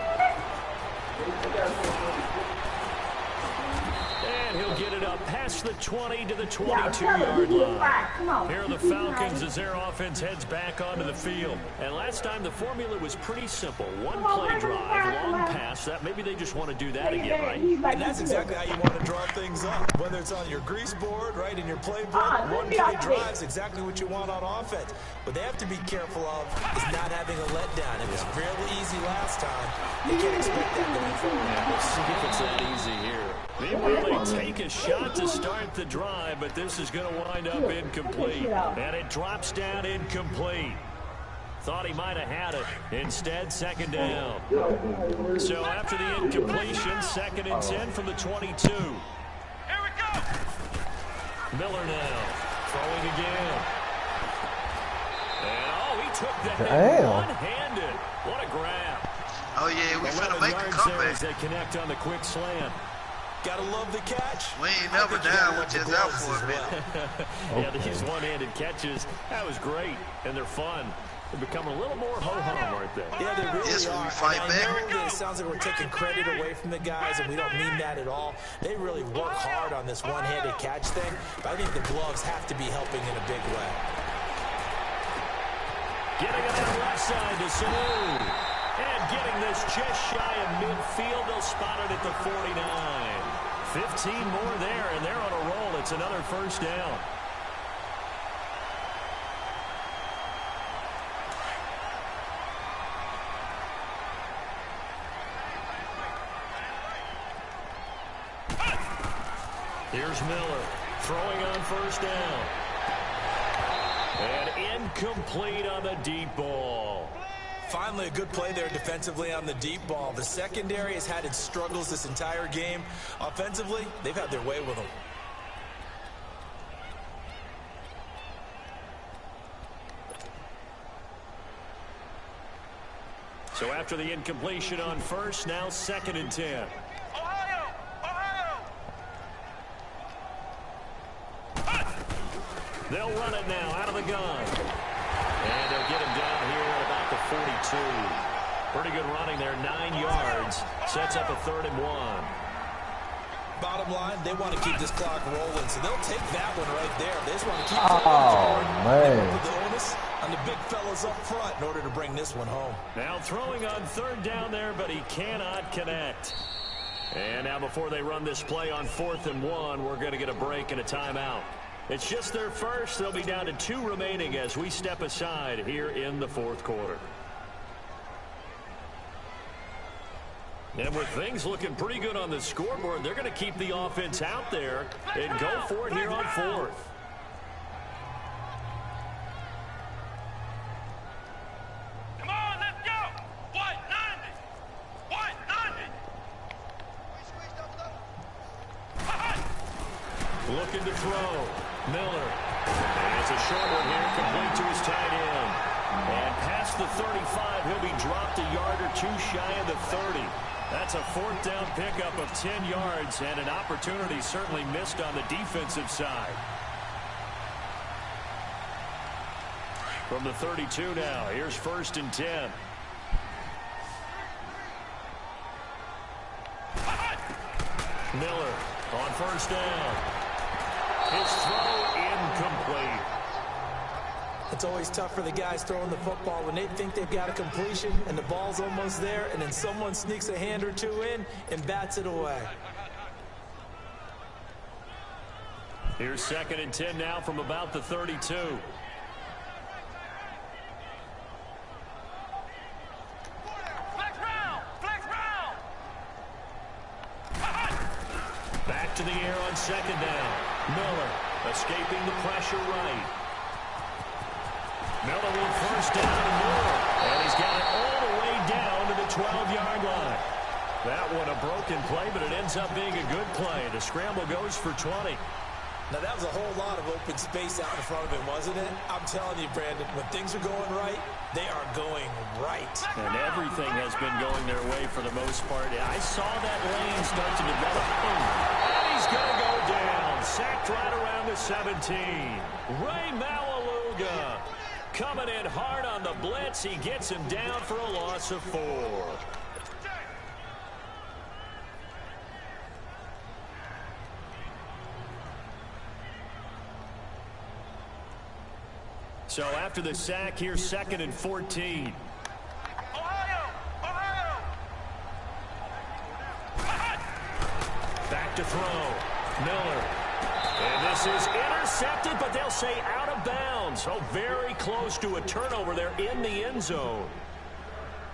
And he'll get it up past the 20 to the 22-yard line. Here are the Falcons as their offense heads back onto the field. And last time the formula was pretty simple. One play drive, long pass. That maybe they just want to do that again, right? And that's exactly how you want to draw things up. Whether it's on your grease board, right, in your playbook, one play drive is exactly what you want on offense. What they have to be careful of is not having a letdown. It was fairly easy last time. They can't expect that going forward. We'll see if it's that easy here. Meanwhile, they take a shot to start the drive, but this is going to wind up incomplete. And it drops down incomplete. Thought he might have had it. Instead, 2nd down. So after the incompletion, 2nd and 10 from the 22. Here we go. Miller now throwing again. And, he took that Damn. one-handed. What a grab. Oh, yeah, we finna 11 make a yards there comeback. as they connect on the quick slant. Gotta love the catch. We ain't I never think you down, gotta we love the just out gloves for as a well. Yeah, these one-handed catches, that was great, and they're fun. They become a little more ho-hum right there. Yeah, they really Yes, when are. we fight And I back. know that it sounds like we're taking credit away from the guys, and we don't mean that at all. They really work hard on this one-handed catch thing, but I think the gloves have to be helping in a big way. Getting it on the left side to Sanu. And getting this just shy of midfield. They'll spot it at the 49. 15 more there, and they're on a roll. It's another 1st down. Here's Miller throwing on 1st down. And incomplete on the deep ball. Finally, a good play there defensively on the deep ball. The secondary has had its struggles this entire game. Offensively, they've had their way with them. So after the incompletion on 1st, now 2nd and 10. Ohio! Ohio! They'll run it now out of the gun. And they'll get him down here at about the 42. Pretty good running there, 9 yards. Sets up a 3rd and 1. Bottom line, they want to keep this clock rolling, so they'll take that one right there. They just want to keep man. put the onus on the big fellas up front in order to bring this one home. Now throwing on 3rd down there, but he cannot connect. And now before they run this play on 4th and 1, we're going to get a break and a timeout. It's just their first. They'll be down to 2 remaining as we step aside here in the 4th quarter. And with things looking pretty good on the scoreboard, they're going to keep the offense out there and go for it here on 4th. Come on, let's go. What? 90. What? 90. Looking to throw. Miller. And it's a short one here, complete to his tight end. And past the 35, he'll be dropped a yard or 2 shy of the 30. That's a 4th down pickup of 10 yards and an opportunity certainly missed on the defensive side. From the 32 now, here's 1st and 10. Miller on 1st down. His throw incomplete. It's always tough for the guys throwing the football when they think they've got a completion and the ball's almost there, and then someone sneaks a hand or 2 in and bats it away. Here's 2nd and 10 now from about the 32. Flex round. Flex round. Back to the air on 2nd down. Miller escaping the pressure right. Miller with 1st down and more. And he's got it all the way down to the 12-yard line. That one a broken play, but it ends up being a good play. The scramble goes for 20. Now, that was a whole lot of open space out in front of him, wasn't it? I'm telling you, Brandon, when things are going right, they are going right. And everything has been going their way for the most part. I saw that lane start to develop. And he's going to go down. Sacked right around the 17. Ray Maualuga coming in hard on the blitz. He gets him down for a loss of 4. So after the sack, here's 2nd and 14. Ohio. Back to throw. Miller. And this is intercepted, but they'll say out of bounds. So very close to a turnover there in the end zone.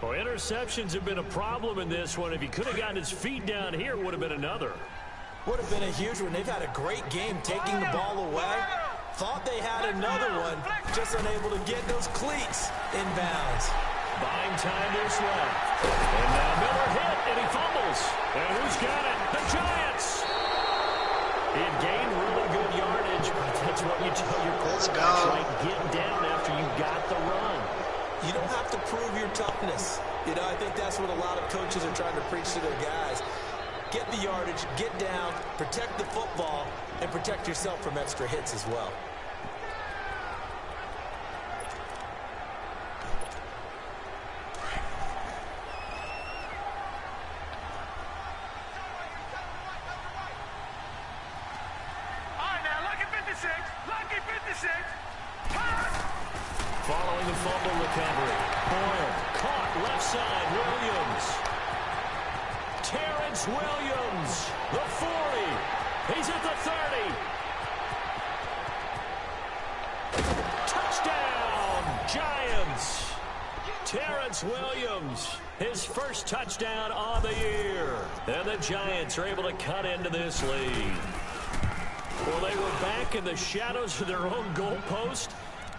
Well, interceptions have been a problem in this one. If he could have gotten his feet down here, it would have been another. Would have been a huge one. They've had a great game taking the ball away. Thought they had another one, just unable to get those cleats inbounds. Buying time is left. And now Miller hit, and he fumbles. And who's got it? The Giants. It gained really good yardage, but that's what you tell your quarterbacks, right? Get down after you got the run. You don't have to prove your toughness. You know, I think that's what a lot of coaches are trying to preach to their guys. Get the yardage, get down, protect the football, and protect yourself from extra hits as well. Following the fumble recovery. Boyle caught left side. Williams. Terrence Williams. The 40. He's at the 30. Touchdown, Giants. Terrence Williams. His first touchdown of the year. And the Giants are able to cut into this lead. Well, they were back in the shadows of their own goalpost.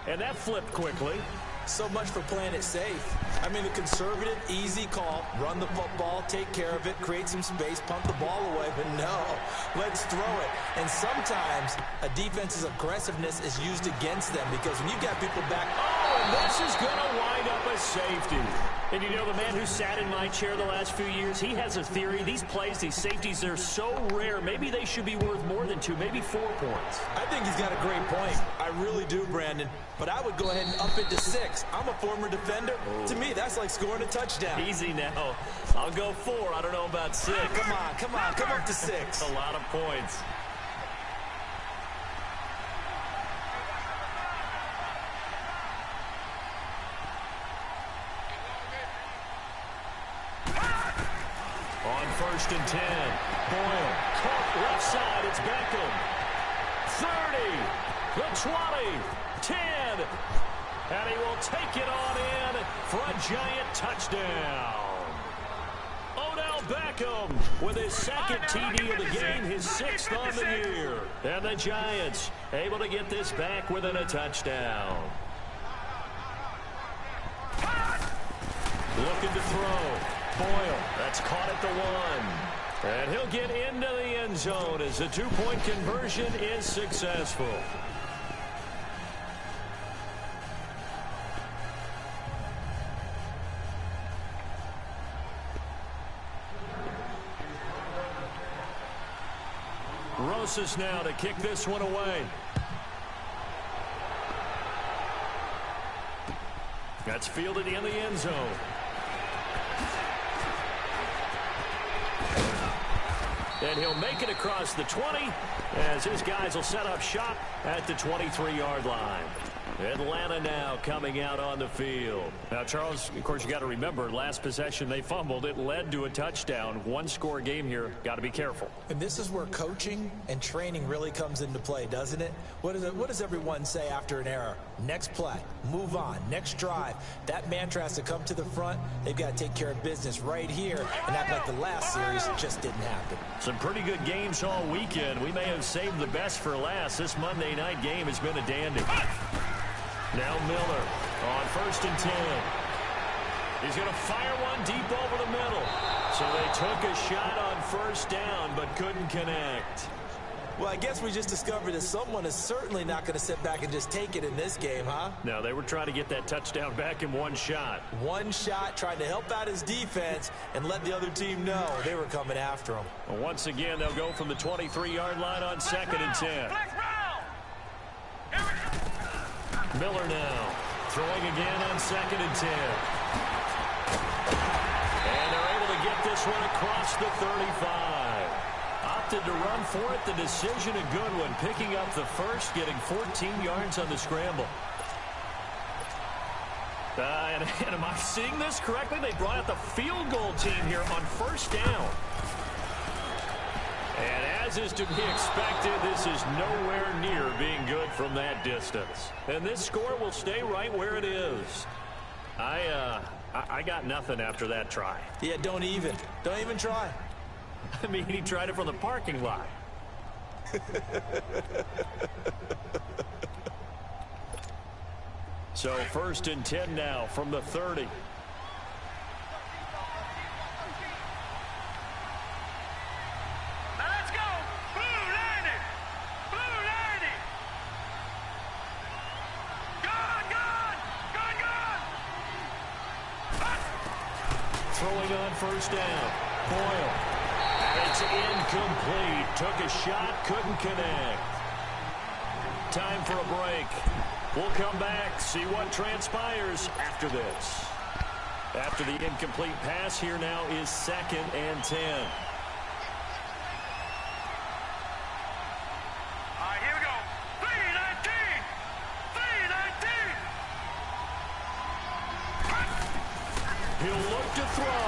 And that flipped quickly. So much for playing it safe. I mean, the conservative, easy call, run the football, take care of it, create some space, pump the ball away. But no, let's throw it. And sometimes a defense's aggressiveness is used against them because when you've got people back, oh, and And this is going to wind up a safety. And you know, the man who sat in my chair the last few years, he has a theory. These plays, these safeties, they're so rare. Maybe they should be worth more than 2, maybe 4 points. I think he's got a great point. I really do, Brandon. But I would go ahead and up it to 6. I'm a former defender. Oh. To me, that's like scoring a touchdown. Easy now. I'll go 4. I don't know about 6. Come on. Come up to 6. A lot of points. On 1st and 10. Boyle. Caught left side. It's Beckham. 30. The 20. 10. And he will take it on in for a giant touchdown. Odell Beckham with his 2nd TD of the game, his 6th on the year. And the Giants able to get this back within a touchdown. Looking to throw. Boyle, that's caught at the 1. And he'll get into the end zone as the 2-point conversion is successful. Rosas now to kick this one away. That's fielded in the end zone. And he'll make it across the 20 as his guys will set up shop at the 23-yard line. Atlanta now coming out on the field. Now, Charles, of course, you got to remember, last possession they fumbled. It led to a touchdown. 1-score game here. Got to be careful. And this is where coaching and training really comes into play, doesn't it? What does everyone say after an error? Next play, move on, next drive. That mantra has to come to the front. They've got to take care of business right here and act like the last series just didn't happen. Some pretty good games all weekend. We may have saved the best for last. This Monday night game has been a dandy. Now Miller on 1st and 10. He's going to fire one deep over the middle. So they took a shot on 1st down but couldn't connect. Well, I guess we just discovered that someone is certainly not going to sit back and just take it in this game, huh? No, they were trying to get that touchdown back in one shot. One shot, trying to help out his defense and let the other team know they were coming after him. Well, once again, they'll go from the 23-yard line on 2nd and 10. Miller now throwing again on 2nd and 10. And they're able to get this one across the 35. Opted to run for it. The decision a good one. Picking up the 1st, getting 14 yards on the scramble. And am I seeing this correctly? They brought out the field goal team here on 1st down. And as is to be expected, this is nowhere near being good from that distance. And this score will stay right where it is. I got nothing after that try. Yeah, don't even try. I mean, he tried it from the parking lot. So 1st and 10 now from the 30. Throwing on 1st down. Boyle. It's incomplete. Took a shot, couldn't connect. Time for a break. We'll come back, see what transpires after this. After the incomplete pass, here now is 2nd and 10. All right, here we go. 3-19. 3-19. He'll look to throw.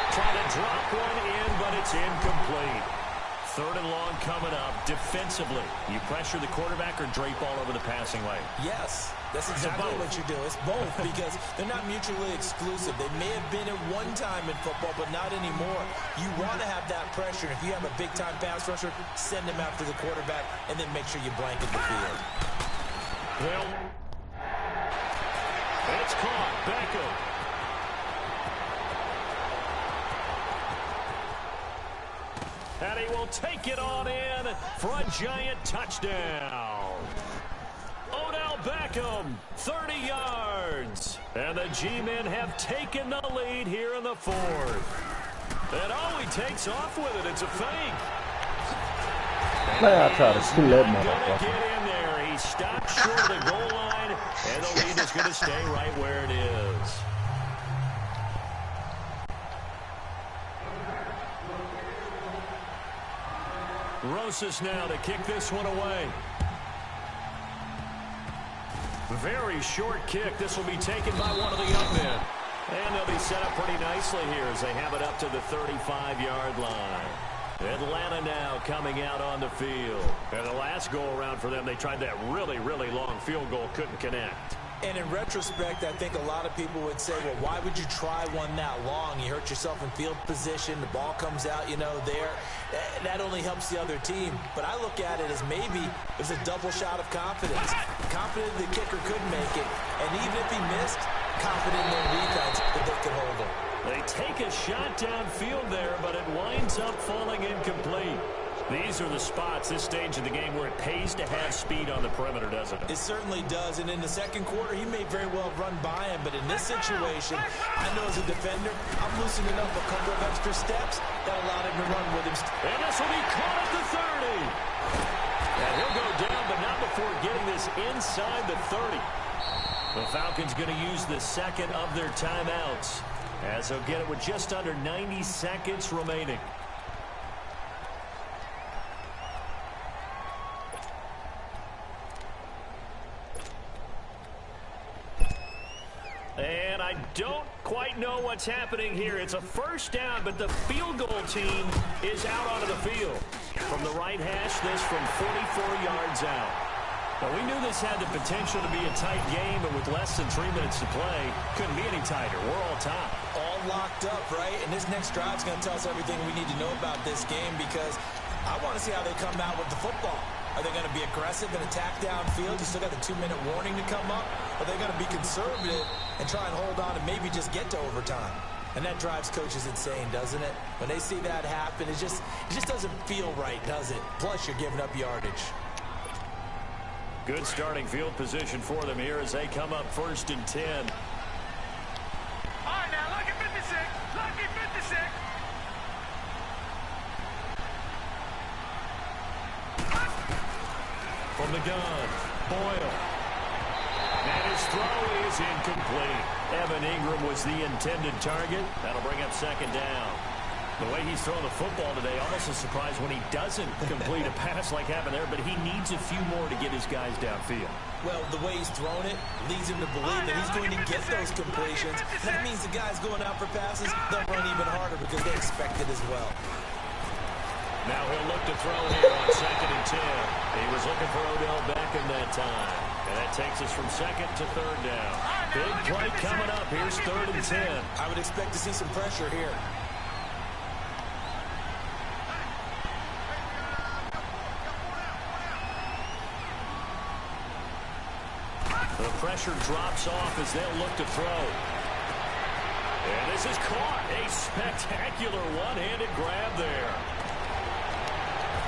Trying to drop one in, but it's incomplete. 3rd and long coming up. Defensively, you pressure the quarterback or drape all over the passing lane? Yes, that's exactly what you do. It's both because they're not mutually exclusive. They may have been at one time in football, but not anymore. You want to have that pressure. If you have a big-time pass rusher, send him after the quarterback, and then make sure you blanket the field. Well, it's caught. Beckham. And he will take it on in for a giant touchdown. Odell Beckham Beckham, 30 yards. And the G-men have taken the lead here in the fourth. And he takes off with it. It's a fake. Man, I try to kill that Gonna motherfucker. get in there. He stopped short of the goal line, and the lead is going to stay right where it is. Rosas now to kick this one away. Very short kick. This will be taken by one of the young men. And they'll be set up pretty nicely here as they have it up to the 35-yard line. Atlanta now coming out on the field. And the last go-around for them, they tried that really, really long field goal, couldn't connect. And in retrospect, I think a lot of people would say, well, why would you try one that long? You hurt yourself in field position. The ball comes out, there. That only helps the other team. But I look at it as maybe it was a double shot of confidence. Confident the kicker could make it. And even if he missed, confident in their defense that they could hold him. They take a shot downfield there, but it winds up falling incomplete. These are the spots, this stage of the game, where it pays to have speed on the perimeter, doesn't it? It certainly does. And in the second quarter, he may very well have run by him. But in this situation, I know as a defender, I'm loosening up a couple of extra steps that allowed him to run with him. And this will be caught at the 30. And he'll go down, but not before getting this inside the 30. The Falcons going to use the second of their timeouts, as they'll get it with just under 90 seconds remaining. And I don't quite know what's happening here. It's a first down, but the field goal team is out onto the field. From the right hash, this from 44 yards out. Well, we knew this had the potential to be a tight game, but with less than 3 minutes to play, couldn't be any tighter. We're all tied. All locked up, right? And this next drive is going to tell us everything we need to know about this game, because I want to see how they come out with the football. Are they going to be aggressive and attack downfield? You still got the 2-minute warning to come up. Are they going to be conservative and try and hold on and maybe just get to overtime? And that drives coaches insane, doesn't it? When they see that happen, it just doesn't feel right, does it? Plus, you're giving up yardage. Good starting field position for them here as they come up 1st and 10. All right, now, lucky 56. Lucky 56. From the gun, Boyle. And his throw is incomplete. Evan Ingram was the intended target. That'll bring up 2nd down. The way he's throwing the football today, almost a surprise when he doesn't complete a pass like happened there, but he needs a few more to get his guys downfield. Well, the way he's thrown it leads him to believe that he's going to get those completions. That means the guys going out for passes, they'll run even harder because they expect it as well. Now he'll look to throw here on 2nd and 10. He was looking for Odell Beckham that time. And that takes us from 2nd to 3rd down. Big play coming up. Here's 3rd and 10. I would expect to see some pressure here. The pressure drops off as they'll look to throw. And this is caught. A spectacular one-handed grab there.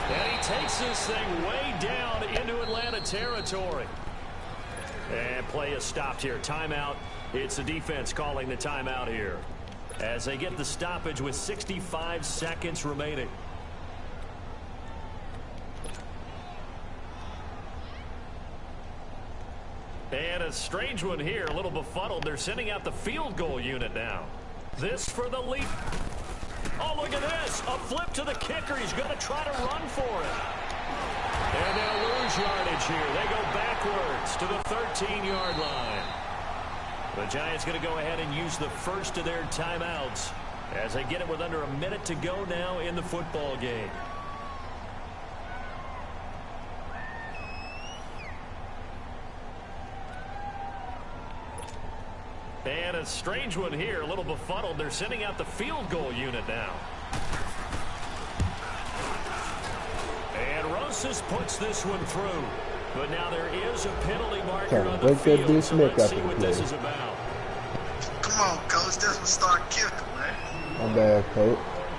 And he takes this thing way down into Atlanta territory. And play is stopped here. Timeout. It's the defense calling the timeout here, as they get the stoppage with 65 seconds remaining. And a strange one here, a little befuddled. They're sending out the field goal unit now. This for the lead. Oh, look at this. A flip to the kicker. He's going to try to run for it. And they'll lose yardage here. They go backwards to the 13-yard line. The Giants going to go ahead and use the first of their timeouts as they get it with under a minute to go now in the football game. And a strange one here, a little befuddled. They're sending out the field goal unit now. And Rosas puts this one through. But now there is a penalty marker on the field, so let's see what this is about. Come on, coach. That's what start kicking, man. My bad, coach.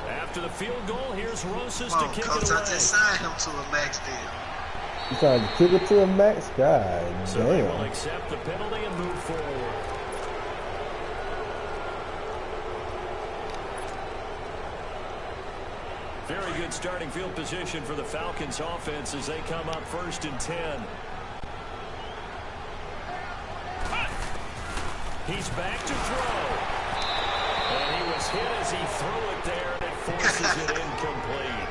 After the field goal, here's Rosas to kick coach, it away. I just signed him to a max deal. You trying to kick it to the max? God So they will damn. accept the penalty and move forward. Very good starting field position for the Falcons offense as they come up 1st and 10. He's back to throw. And he was hit as he threw it there, and it forces it incomplete.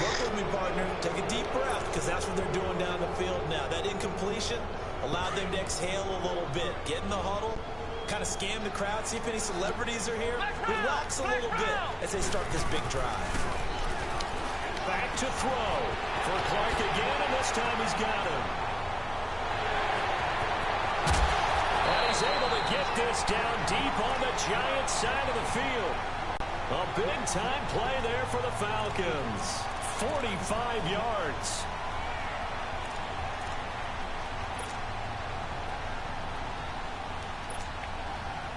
Work with me, partner. Take a deep breath, because that's what they're doing down the field now. That incompletion allowed them to exhale a little bit. Get in the huddle, kind of scan the crowd, see if any celebrities are here. Relax a little bit as they start this big drive. Back to throw for Clark again, and this time he's got him. And he's able to get this down deep on the Giants side of the field. A big-time play there for the Falcons. 45 yards.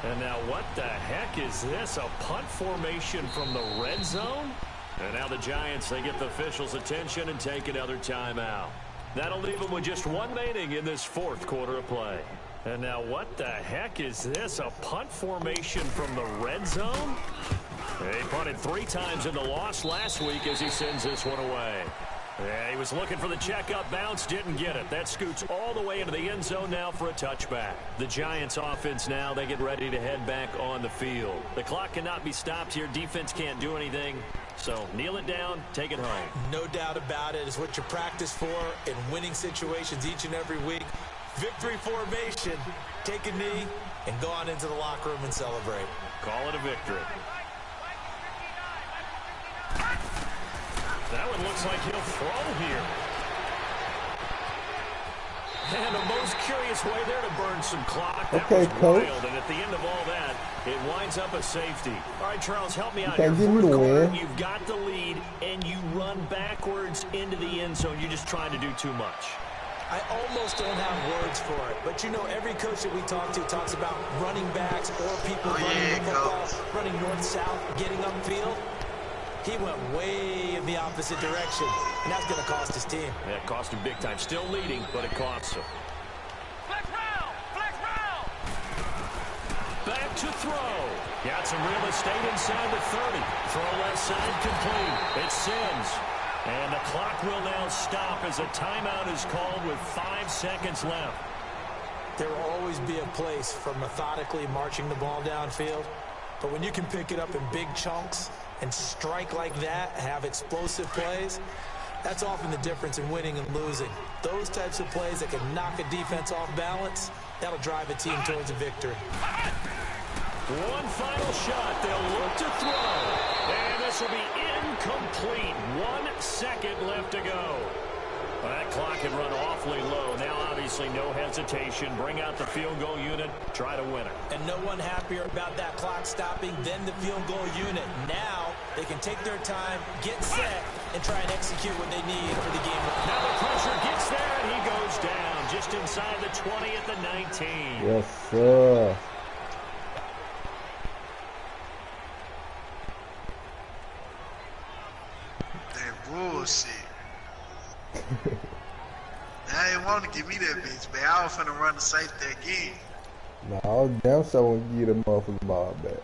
And now what the heck is this? A punt formation from the red zone? And now the Giants, they get the officials' attention and take another timeout. That'll leave them with just one remaining in this 4th quarter of play. And now what the heck is this? A punt formation from the red zone? He punted 3 times in the loss last week as he sends this one away. Yeah, he was looking for the checkup bounce, didn't get it. That scoots all the way into the end zone now for a touchback. The Giants offense now, they get ready to head back on the field. The clock cannot be stopped here. Defense can't do anything. So kneel it down, take it home. No doubt about it. It's what you practice for in winning situations each and every week. Victory formation. Take a knee and go on into the locker room and celebrate. Call it a victory. That one looks like he'll throw here. And a most curious way there to burn some clock. That okay, was coach. wild, and at the end of all that, it winds up a safety. All right, Charles, help me out You here. can't give me the 4th quarter, win. you've got the lead, and you run backwards into the end zone. You're just trying to do too much. I almost don't have words for it. But, you know, every coach that we talk to talks about running backs or people running the football, running north-south, getting upfield. He went way in the opposite direction, and that's going to cost his team. Yeah, it cost him big time. Still leading, but it costs him. Flex round! Flex round! Back to throw. Got some real estate inside the 30. Throw left side complete. It sends. And the clock will now stop as a timeout is called with 5 seconds left. There will always be a place for methodically marching the ball downfield. But when you can pick it up in big chunks and strike like that, have explosive plays, that's often the difference in winning and losing. Those types of plays that can knock a defense off balance, that'll drive a team towards a victory. One final shot. They'll look to throw. And this will be incomplete. 1 second left to go. Well, that clock had run awfully low. Now, obviously, no hesitation. Bring out the field goal unit. Try to win it. And no one happier about that clock stopping than the field goal unit. Now they can take their time, get set, and try and execute what they need for the game. Now the pressure gets there, and he goes down just inside the 20 at the 19. Yes, sir. That bullshit. I didn't want to give me that bitch, man. I was finna run the safety again. No, I was damn sure won't give the motherfucking ball back.